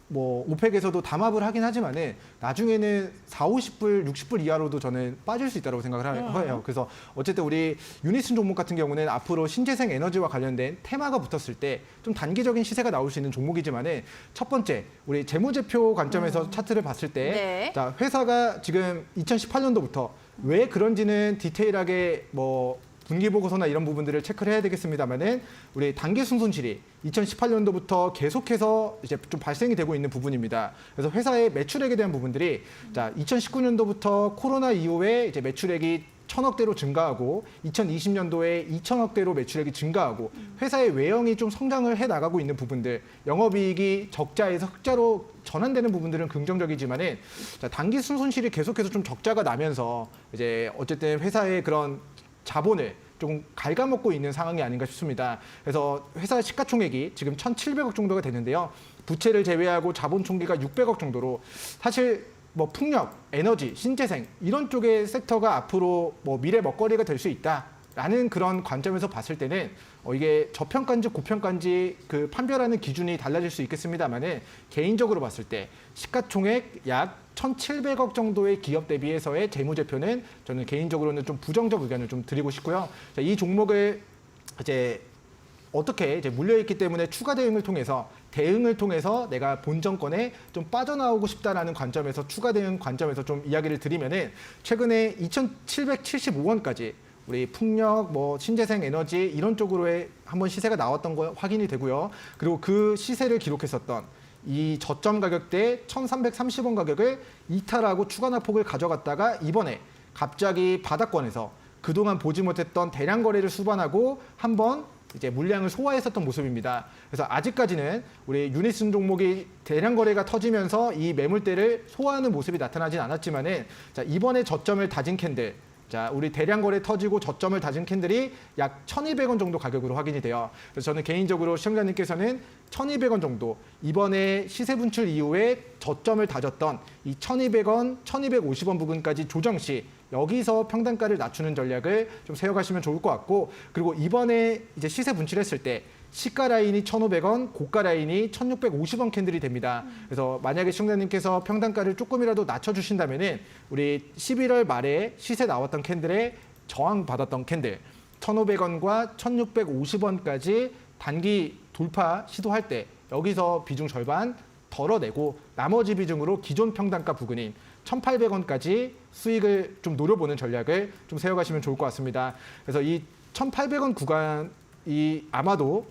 S2: 뭐 오펙에서도 담합을 하긴 하지만은 나중에는 40, 50불, 60불 이하로도 저는 빠질 수 있다고 생각을 해요. 그래서 어쨌든 우리 유니슨 종목 같은 경우는 앞으로 신재생 에너지와 관련된 테마가 붙었을 때 좀 단기적인 시세가 나올 수 있는 종목이지만은 첫 번째 우리 재무제표 관점에서 차트를 봤을 때
S1: 네.
S2: 자, 회사가 지금 2018년도부터 왜 그런지는 디테일하게 뭐 분기보고서나 이런 부분들을 체크를 해야 되겠습니다만은 우리 단기 순손실이 2018년도부터 계속해서 이제 좀 발생이 되고 있는 부분입니다. 그래서 회사의 매출액에 대한 부분들이 자 2019년도부터 코로나 이후에 이제 매출액이 1,000억대로 증가하고 2020년도에 2,000억대로 매출액이 증가하고 회사의 외형이 좀 성장을 해 나가고 있는 부분들, 영업이익이 적자에서 흑자로 전환되는 부분들은 긍정적이지만은 자, 단기 순손실이 계속해서 좀 적자가 나면서 이제 어쨌든 회사의 그런 자본을 조금 갉아먹고 있는 상황이 아닌가 싶습니다. 그래서 회사 시가총액이 지금 1,700억 정도가 되는데요. 부채를 제외하고 자본 총기가 600억 정도로 사실 뭐 풍력, 에너지, 신재생 이런 쪽의 섹터가 앞으로 뭐 미래 먹거리가 될 수 있다라는 그런 관점에서 봤을 때는 이게 저평가인지 고평가인지 그 판별하는 기준이 달라질 수 있겠습니다만은 개인적으로 봤을 때 시가총액 약 1,700억 정도의 기업 대비해서의 재무제표는 저는 개인적으로는 좀 부정적 의견을 좀 드리고 싶고요. 자, 이 종목을 이제 어떻게 이제 물려있기 때문에 추가 대응을 통해서 내가 본정권에 좀 빠져나오고 싶다라는 관점에서 추가 대응 관점에서 좀 이야기를 드리면은 최근에 2,775원까지 우리 풍력, 뭐 신재생 에너지 이런 쪽으로의 한번 시세가 나왔던 거 확인이 되고요. 그리고 그 시세를 기록했었던 이 저점 가격대 1,330원 가격을 이탈하고 추가 낙폭을 가져갔다가 이번에 갑자기 바닥권에서 그동안 보지 못했던 대량 거래를 수반하고 한번 이제 물량을 소화했었던 모습입니다. 그래서 아직까지는 우리 유니슨 종목이 대량 거래가 터지면서 이 매물대를 소화하는 모습이 나타나진 않았지만은 자, 이번에 저점을 다진 캔들, 자, 우리 대량 거래 터지고 저점을 다진 캔들이 약 1,200원 정도 가격으로 확인이 돼요. 그래서 저는 개인적으로 시청자님께서는 1,200원 정도 이번에 시세 분출 이후에 저점을 다졌던 이 1,200원, 1,250원 부근까지 조정 시 여기서 평단가를 낮추는 전략을 좀 세워가시면 좋을 것 같고, 그리고 이번에 이제 시세 분출했을 때 시가 라인이 1,500원, 고가 라인이 1,650원 캔들이 됩니다. 그래서 만약에 시청자님께서 평단가를 조금이라도 낮춰주신다면은 우리 11월 말에 시세 나왔던 캔들에 저항 받았던 캔들 1,500원과 1,650원까지 단기 돌파 시도할 때 여기서 비중 절반 덜어내고 나머지 비중으로 기존 평단가 부근인 1,800원까지 수익을 좀 노려보는 전략을 좀 세워가시면 좋을 것 같습니다. 그래서 이 1,800원 구간이 아마도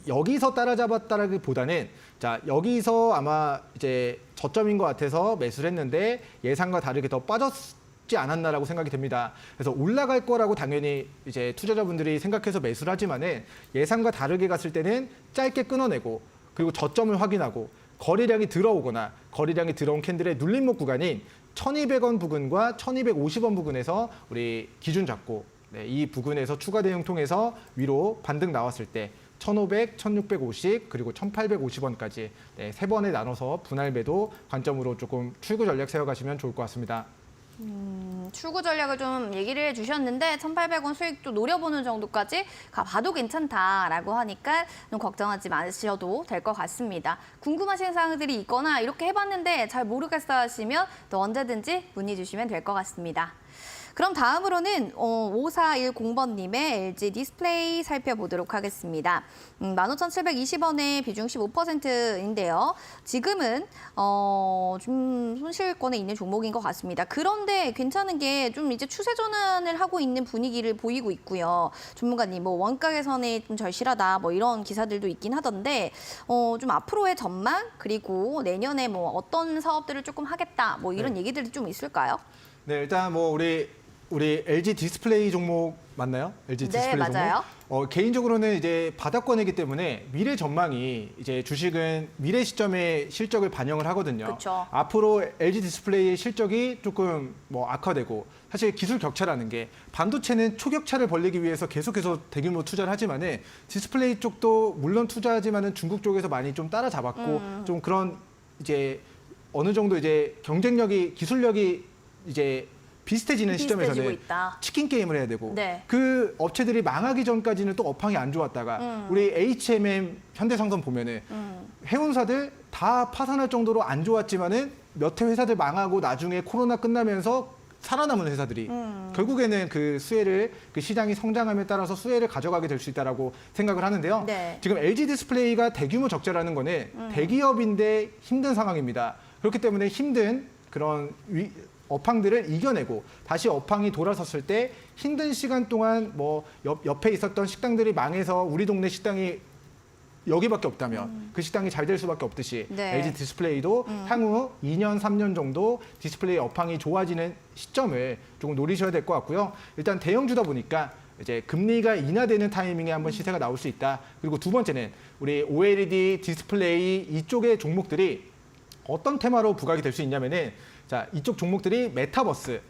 S2: 여기서 따라잡았다라기보다는 자, 여기서 아마 이제 저점인 것 같아서 매수를 했는데 예상과 다르게 더 빠졌지 않았나라고 생각이 됩니다. 그래서 올라갈 거라고 당연히 이제 투자자분들이 생각해서 매수를 하지만은 예상과 다르게 갔을 때는 짧게 끊어내고 그리고 저점을 확인하고 거래량이 들어오거나 거래량이 들어온 캔들의 눌림목 구간인 1,200원 부근과 1,250원 부근에서 우리 기준 잡고 이 부근에서 추가 대응 통해서 위로 반등 나왔을 때 1,500, 1,650 그리고 1,850원까지 세 번에 나눠서 분할 매도 관점으로 조금 출구 전략 세워가시면 좋을 것 같습니다.
S1: 출구 전략을 좀 얘기를 해주셨는데 1,800원 수익도 노려보는 정도까지 가봐도 괜찮다라고 하니까 좀 걱정하지 마셔도 될 것 같습니다. 궁금하신 사항들이 있거나 이렇게 해봤는데 잘 모르겠어 하시면 또 언제든지 문의 주시면 될 것 같습니다. 그럼 다음으로는 5410번님의 LG 디스플레이 살펴보도록 하겠습니다. 15,720원에 비중 15%인데요. 지금은 좀 손실권에 있는 종목인 것 같습니다. 그런데 괜찮은 게 좀 이제 추세 전환을 하고 있는 분위기를 보이고 있고요. 전문가님, 뭐 원가 개선이 좀 절실하다, 뭐 이런 기사들도 있긴 하던데 좀 앞으로의 전망 그리고 내년에 뭐 어떤 사업들을 조금 하겠다, 뭐 이런 얘기들이 좀 있을까요?
S2: 네, 일단 뭐 우리 LG 디스플레이 종목 맞나요? LG
S1: 네,
S2: 디스플레이
S1: 맞아요.
S2: 종목. 개인적으로는 이제 바닥권이기 때문에 미래 전망이 이제 주식은 미래 시점의 실적을 반영을 하거든요.
S1: 그쵸.
S2: 앞으로 LG 디스플레이의 실적이 조금 뭐 악화되고 사실 기술 격차라는 게 반도체는 초격차를 벌리기 위해서 계속해서 대규모 투자를 하지만은 디스플레이 쪽도 물론 투자하지만은 중국 쪽에서 많이 좀 따라잡았고 좀 그런 이제 어느 정도 이제 경쟁력이 기술력이 이제 비슷해지는
S1: 비슷해지고
S2: 시점에서는
S1: 있다.
S2: 치킨 게임을 해야 되고
S1: 네.
S2: 그 업체들이 망하기 전까지는 또 업황이 안 좋았다가 우리 HMM 현대상선 보면은 해운사들 다 파산할 정도로 안 좋았지만은 몇 해 회사들 망하고 나중에 코로나 끝나면서 살아남은 회사들이 결국에는 그 수혜를 그 시장이 성장함에 따라서 수혜를 가져가게 될 수 있다라고 생각을 하는데요.
S1: 네.
S2: 지금 LG 디스플레이가 대규모 적자라는 거는 대기업인데 힘든 상황입니다. 그렇기 때문에 힘든 그런 업황들을 이겨내고 다시 업황이 돌아섰을 때 힘든 시간 동안 뭐 옆에 있었던 식당들이 망해서 우리 동네 식당이 여기밖에 없다면 그 식당이 잘 될 수밖에 없듯이
S1: 네.
S2: LG 디스플레이도 향후 2년, 3년 정도 디스플레이 업황이 좋아지는 시점을 조금 노리셔야 될 것 같고요. 일단 대형주다 보니까 이제 금리가 인하되는 타이밍에 한번 시세가 나올 수 있다. 그리고 두 번째는 우리 OLED 디스플레이 이쪽의 종목들이 어떤 테마로 부각이 될 수 있냐면은 자, 이쪽 종목들이 메타버스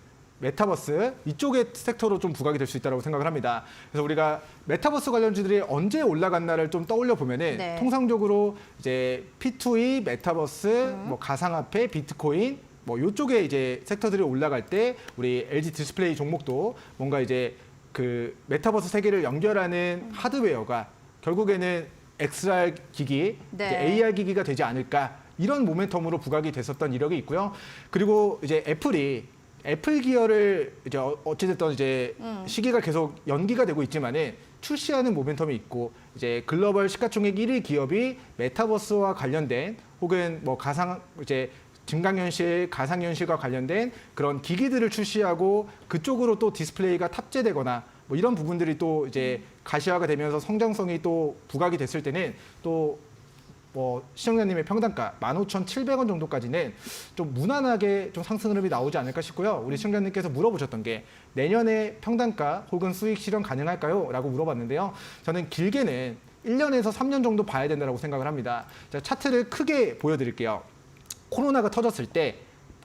S2: 이쪽의 섹터로 좀 부각이 될 수 있다고 생각을 합니다. 그래서 우리가 메타버스 관련주들이 언제 올라갔나를 좀 떠올려 보면은
S1: 네.
S2: 통상적으로 이제 P2E, 메타버스, 뭐 가상화폐, 비트코인 뭐 이쪽에 이제 섹터들이 올라갈 때 우리 LG 디스플레이 종목도 뭔가 이제 그 메타버스 세계를 연결하는 하드웨어가 결국에는 XR 기기,
S1: 네.
S2: 이제 AR 기기가 되지 않을까. 이런 모멘텀으로 부각이 됐었던 이력이 있고요. 그리고 이제 애플 기어를 이제 어찌됐든 이제 시기가 계속 연기가 되고 있지만은 출시하는 모멘텀이 있고 이제 글로벌 시가총액 1위 기업이 메타버스와 관련된 혹은 뭐 가상 이제 증강현실, 가상현실과 관련된 그런 기기들을 출시하고 그쪽으로 또 디스플레이가 탑재되거나 뭐 이런 부분들이 또 이제 가시화가 되면서 성장성이 또 부각이 됐을 때는 또 뭐 시청자님의 평단가 15,700원 정도까지는 좀 무난하게 좀 상승 흐름이 나오지 않을까 싶고요. 우리 시청자님께서 물어보셨던 게 내년에 평단가 혹은 수익 실현 가능할까요? 라고 물어봤는데요. 저는 길게는 1년에서 3년 정도 봐야 된다고 생각을 합니다. 자, 차트를 크게 보여드릴게요. 코로나가 터졌을 때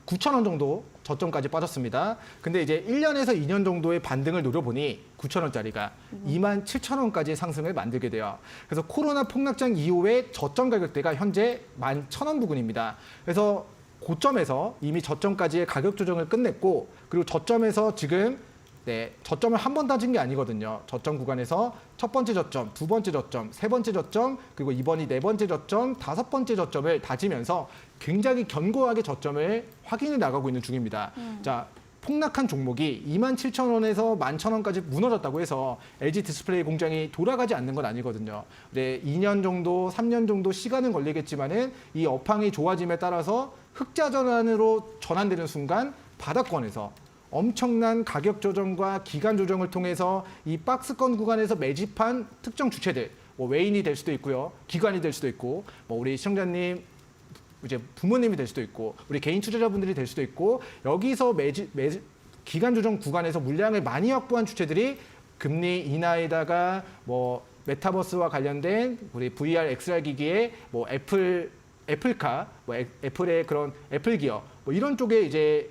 S2: 9,000원 정도 저점까지 빠졌습니다. 근데 이제 1년에서 2년 정도의 반등을 노려보니 9,000원짜리가 27,000원까지 상승을 만들게 돼요. 그래서 코로나 폭락장 이후에 저점 가격대가 현재 11,000원 부근입니다. 그래서 고점에서 이미 저점까지의 가격 조정을 끝냈고 그리고 저점에서 지금 저점을 한 번 다진 게 아니거든요. 저점 구간에서 첫 번째 저점, 두 번째 저점, 세 번째 저점, 그리고 이번이 네 번째 저점, 다섯 번째 저점을 다지면서 굉장히 견고하게 저점을 확인해 나가고 있는 중입니다. 자, 폭락한 종목이 27,000원에서 11,000원까지 무너졌다고 해서 LG 디스플레이 공장이 돌아가지 않는 건 아니거든요. 2년 정도, 3년 정도 시간은 걸리겠지만은 이 업황이 좋아짐에 따라서 흑자 전환으로 전환되는 순간 바닥권에서 엄청난 가격 조정과 기간 조정을 통해서 이 박스권 구간에서 매집한 특정 주체들, 뭐 외인이 될 수도 있고요, 기관이 될 수도 있고, 뭐 우리 시청자님 이제 부모님이 될 수도 있고, 우리 개인 투자자분들이 될 수도 있고, 여기서 기간 조정 구간에서 물량을 많이 확보한 주체들이 금리 인하에다가 뭐 메타버스와 관련된 우리 VR, XR 기기에 뭐 애플카, 뭐 애플의 그런 애플 기어, 뭐 이런 쪽에 이제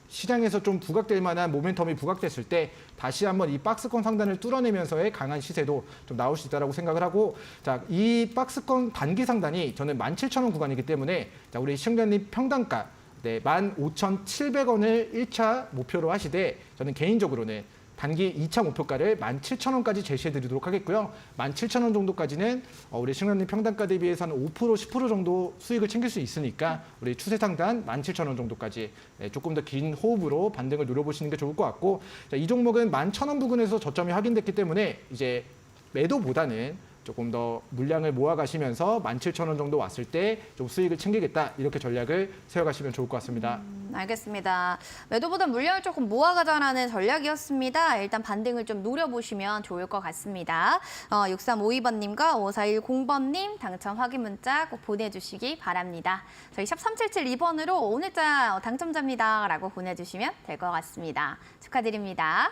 S2: 시장에서 좀 부각될 만한 모멘텀이 부각됐을 때 다시 한번 이 박스권 상단을 뚫어내면서의 강한 시세도 좀 나올 수 있다고 생각을 하고, 자, 이 박스권 단기 상단이 저는 17,000원 구간이기 때문에 자, 우리 시청자님 평단가 15,700원을 1차 목표로 하시되 저는 개인적으로는 단기 2차 목표가를 17,000원까지 제시해드리도록 하겠고요. 17,000원 정도까지는 우리 시청자님 평단가 대비해서는 5%, 10% 정도 수익을 챙길 수 있으니까 우리 추세 상단 17,000원 정도까지 조금 더 긴 호흡으로 반등을 노려보시는 게 좋을 것 같고, 자, 이 종목은 11,000원 부근에서 저점이 확인됐기 때문에 이제 매도보다는 조금 더 물량을 모아가시면서 17,000원 정도 왔을 때 좀 수익을 챙기겠다 이렇게 전략을 세워가시면 좋을 것 같습니다.
S1: 알겠습니다. 매도보다 물량을 조금 모아가자라는 전략이었습니다. 일단 반등을 좀 노려보시면 좋을 것 같습니다. 6352번님과 5410번님 당첨 확인 문자 꼭 보내주시기 바랍니다. 저희 샵 3772번으로 오늘자 당첨자입니다 라고 보내주시면 될 것 같습니다. 축하드립니다.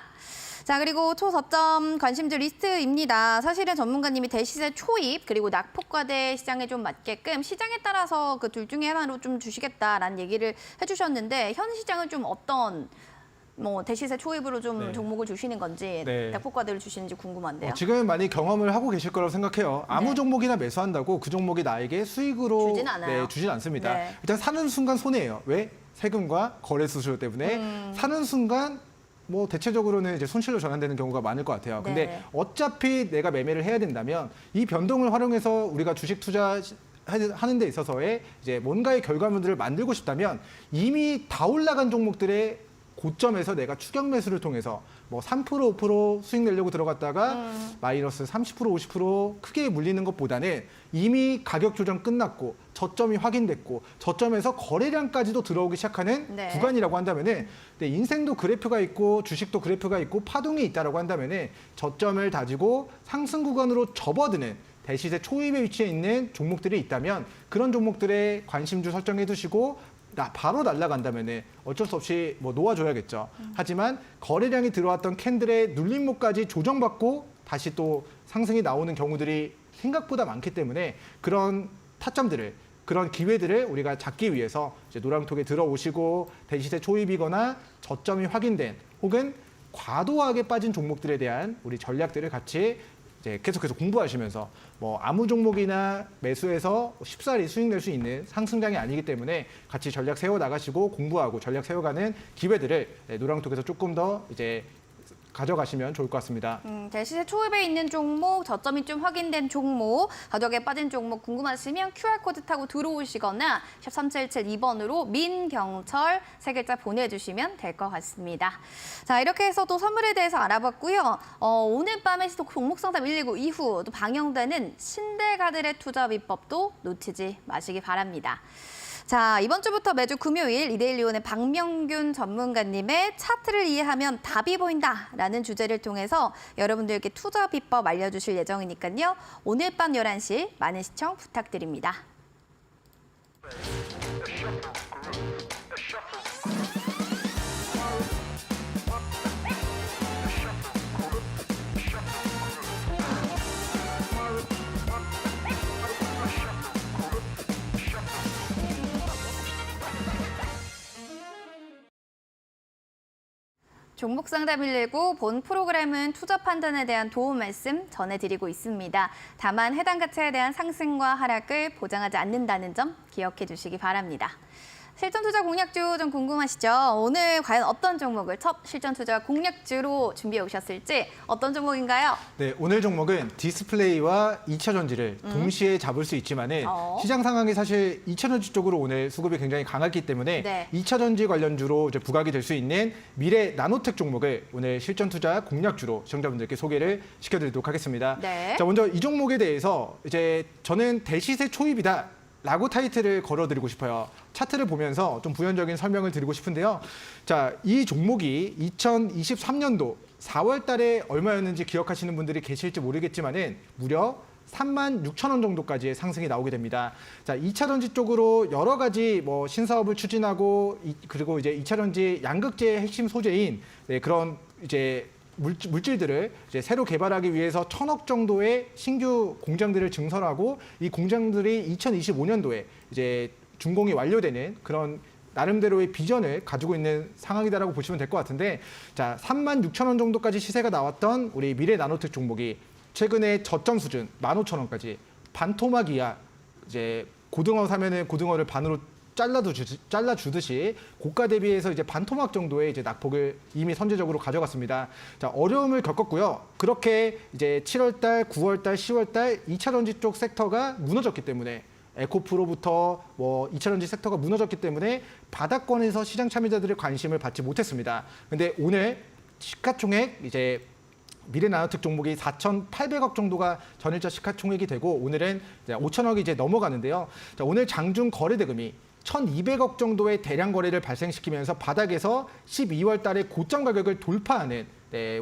S1: 자, 그리고 초저점 관심주 리스트입니다. 사실은 전문가님이 대시세 초입 그리고 낙폭과대 시장에 좀 맞게끔 시장에 따라서 그 둘 중에 하나로 좀 주시겠다라는 얘기를 해주셨는데 현 시장은 좀 어떤 뭐 대시세 초입으로 좀 종목을 주시는 건지 낙폭과대를 주시는지 궁금한데요.
S2: 지금 많이 경험을 하고 계실 거라고 생각해요. 아무 종목이나 매수한다고 그 종목이 나에게 수익으로
S1: 주진 않아요.
S2: 주진 않습니다. 일단 사는 순간 손해예요. 왜? 세금과 거래 수수료 때문에 사는 순간 뭐 대체적으로는 이제 손실로 전환되는 경우가 많을 것 같아요. 근데 어차피 내가 매매를 해야 된다면 이 변동을 활용해서 우리가 주식 투자하는 데 있어서의 이제 뭔가의 결과물들을 만들고 싶다면 이미 다 올라간 종목들의 고점에서 내가 추격 매수를 통해서 뭐 3%, 5% 수익 내려고 들어갔다가 마이너스 30%, 50% 크게 물리는 것보다는 이미 가격 조정 끝났고 저점이 확인됐고 저점에서 거래량까지도 들어오기 시작하는 구간이라고 한다면은 인생도 그래프가 있고 주식도 그래프가 있고 파동이 있다라고 한다면은 저점을 다지고 상승 구간으로 접어드는 대시세 초입에 위치해 있는 종목들이 있다면 그런 종목들의 관심주 설정해 두시고 바로 날아간다면 어쩔 수 없이 뭐 놓아줘야겠죠. 하지만 거래량이 들어왔던 캔들의 눌림목까지 조정받고 다시 또 상승이 나오는 경우들이 생각보다 많기 때문에 그런 타점들을 그런 기회들을 우리가 잡기 위해서 이제 노랑톡에 들어오시고 대시세 초입이거나 저점이 확인된 혹은 과도하게 빠진 종목들에 대한 우리 전략들을 같이 이제 계속해서 공부하시면서 뭐 아무 종목이나 매수해서 쉽사리 수익 낼 수 있는 상승장이 아니기 때문에 같이 전략 세워 나가시고 공부하고 전략 세워가는 기회들을 노랑톡에서 조금 더 이제 가져가시면 좋을 것 같습니다.
S1: 대시세 초입에 있는 종목, 저점이 좀 확인된 종목, 가격에 빠진 종목 궁금하시면 QR코드 타고 들어오시거나 샵 3772번으로 민경철 세 글자 보내주시면 될 것 같습니다. 자, 이렇게 해서 또 선물에 대해서 알아봤고요. 오늘 밤에 또 종목상담 119 이후 또 방영되는 신대가들의 투자 비법도 놓치지 마시기 바랍니다. 자, 이번 주부터 매주 금요일 이데일리온의 박명균 전문가님의 차트를 이해하면 답이 보인다라는 주제를 통해서 여러분들께 투자 비법 알려주실 예정이니까요. 오늘 밤 11시 많은 시청 부탁드립니다. 종목 상담 119 본 프로그램은 투자 판단에 대한 도움 말씀 전해드리고 있습니다. 다만 해당 가치에 대한 상승과 하락을 보장하지 않는다는 점 기억해 주시기 바랍니다. 실전 투자 공략주 좀 궁금하시죠? 오늘 과연 어떤 종목을 첫 실전 투자 공략주로 준비해 오셨을지 어떤 종목인가요?
S2: 네, 오늘 종목은 디스플레이와 2차 전지를 동시에 잡을 수 있지만은 시장 상황이 사실 2차 전지 쪽으로 오늘 수급이 굉장히 강했기 때문에
S1: 네.
S2: 2차 전지 관련주로 이제 부각이 될 수 있는 미래 나노텍 종목을 오늘 실전 투자 공략주로 시청자분들께 소개를 시켜드리도록 하겠습니다.
S1: 네.
S2: 자, 먼저 이 종목에 대해서 이제 저는 대시세 초입이다. 라고 타이틀을 걸어드리고 싶어요. 차트를 보면서 좀 부연적인 설명을 드리고 싶은데요. 자, 이 종목이 2023년도 4월 달에 얼마였는지 기억하시는 분들이 계실지 모르겠지만은 무려 36,000원 정도까지의 상승이 나오게 됩니다. 자, 2차 전지 쪽으로 여러 가지 뭐 신사업을 추진하고 그리고 이제 2차 전지 양극재의 핵심 소재인 그런 이제 물질들을 이제 새로 개발하기 위해서 1,000억 정도의 신규 공장들을 증설하고 이 공장들이 2025년도에 이제 준공이 완료되는 그런 나름대로의 비전을 가지고 있는 상황이다라고 보시면 될 것 같은데, 자, 36,000원 정도까지 시세가 나왔던 우리 미래 나노텍 종목이 최근에 저점 수준 15,000원까지 반토막 이하 이제 고등어 사면은 고등어를 반으로 잘라주듯이 고가 대비해서 이제 반토막 정도의 이제 낙폭을 이미 선제적으로 가져갔습니다. 자, 어려움을 겪었고요. 그렇게 이제 7월달, 9월달, 10월달 2차 전지 쪽 섹터가 무너졌기 때문에 에코프로부터 뭐 2차 전지 섹터가 무너졌기 때문에 바닥권에서 시장 참여자들의 관심을 받지 못했습니다. 근데 오늘 시가총액 이제 미래 나노텍 종목이 4,800억 정도가 전일자 시가총액이 되고 오늘은 5,000억이 이제 넘어가는데요. 자, 오늘 장중 거래 대금이 1,200억 정도의 대량 거래를 발생시키면서 바닥에서 12월 달에 고점 가격을 돌파하는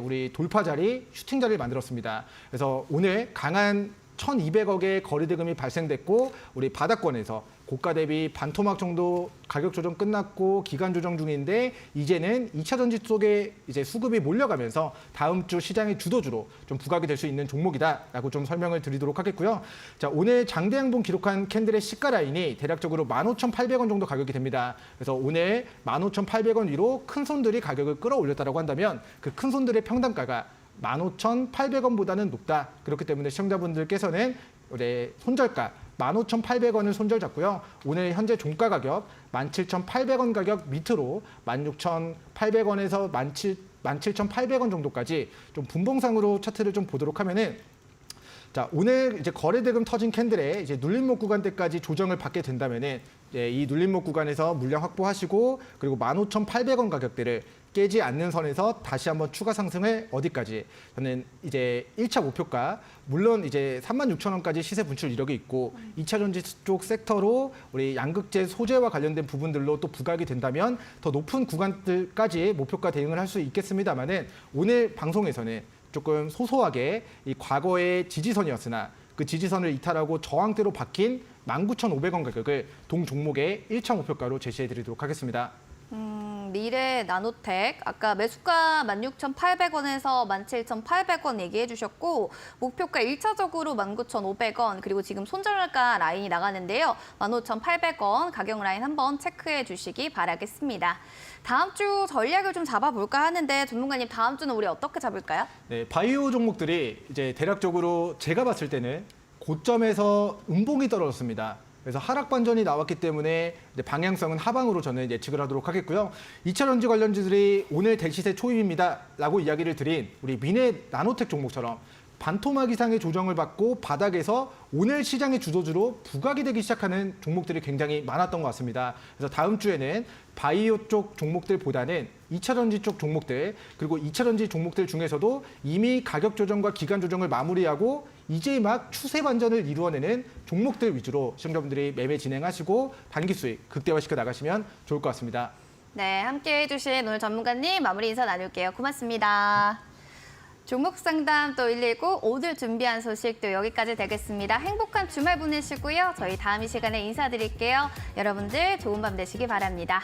S2: 우리 돌파 자리, 슈팅 자리를 만들었습니다. 그래서 오늘 강한 1,200억의 거래 대금이 발생됐고 우리 바닥권에서 고가 대비 반토막 정도 가격 조정 끝났고 기간 조정 중인데 이제는 2차 전지 쪽에 이제 수급이 몰려가면서 다음 주 시장의 주도주로 좀 부각이 될 수 있는 종목이다라고 좀 설명을 드리도록 하겠고요. 자, 오늘 장대양봉 기록한 캔들의 시가 라인이 대략적으로 15,800원 정도 가격이 됩니다. 그래서 오늘 15,800원 위로 큰 손들이 가격을 끌어올렸다라고 한다면 그 큰 손들의 평단가가 15,800원보다는 높다. 그렇기 때문에 시청자분들께서는 올해 손절가 15,800원을 손절 잡고요. 오늘 현재 종가 가격 17,800원 가격 밑으로 16,800원에서 17,800원 정도까지 좀 분봉상으로 차트를 좀 보도록 하면은, 자, 오늘 이제 거래 대금 터진 캔들의 이제 눌림목 구간대까지 조정을 받게 된다면은 이 눌림목 구간에서 물량 확보하시고 그리고 15,800원 가격대를 깨지 않는 선에서 다시 한번 추가 상승을 어디까지, 저는 이제 1차 목표가 물론 이제 36,000원까지 시세 분출 이력이 있고 2차 전지 쪽 섹터로 우리 양극재 소재와 관련된 부분들로 또 부각이 된다면 더 높은 구간들까지 목표가 대응을 할 수 있겠습니다만은 오늘 방송에서는 조금 소소하게 이 과거의 지지선이었으나 그 지지선을 이탈하고 저항대로 박힌 19,500원 가격을 동 종목의 1차 목표가로 제시해 드리도록 하겠습니다.
S1: 미래 나노텍 아까 매수가 16,800원에서 17,800원 얘기해 주셨고 목표가 1차적으로 19,500원 그리고 지금 손절가 라인이 나가는데요. 15,800원 가격 라인 한번 체크해 주시기 바라겠습니다. 다음 주 전략을 좀 잡아볼까 하는데 전문가님 다음 주는 우리 어떻게 잡을까요?
S2: 네, 바이오 종목들이 이제 대략적으로 제가 봤을 때는 고점에서 음봉이 떨어졌습니다. 그래서 하락 반전이 나왔기 때문에 이제 방향성은 하방으로 저는 예측을 하도록 하겠고요. 2차 전지 관련주들이 오늘 대시세 초입입니다라고 이야기를 드린 우리 미래 나노텍 종목처럼 반토막 이상의 조정을 받고 바닥에서 오늘 시장의 주도주로 부각이 되기 시작하는 종목들이 굉장히 많았던 것 같습니다. 그래서 다음 주에는 바이오 쪽 종목들보다는 2차 전지 쪽 종목들 그리고 2차 전지 종목들 중에서도 이미 가격 조정과 기간 조정을 마무리하고 이제 막 추세 반전을 이루어내는 종목들 위주로 시청자분들이 매매 진행하시고 단기 수익 극대화시켜 나가시면 좋을 것 같습니다.
S1: 네, 함께해 주신 오늘 전문가님 마무리 인사 나눌게요. 고맙습니다. 종목 상담 또 119 오늘 준비한 소식도 여기까지 되겠습니다. 행복한 주말 보내시고요. 저희 다음 이 시간에 인사드릴게요. 여러분들 좋은 밤 되시기 바랍니다.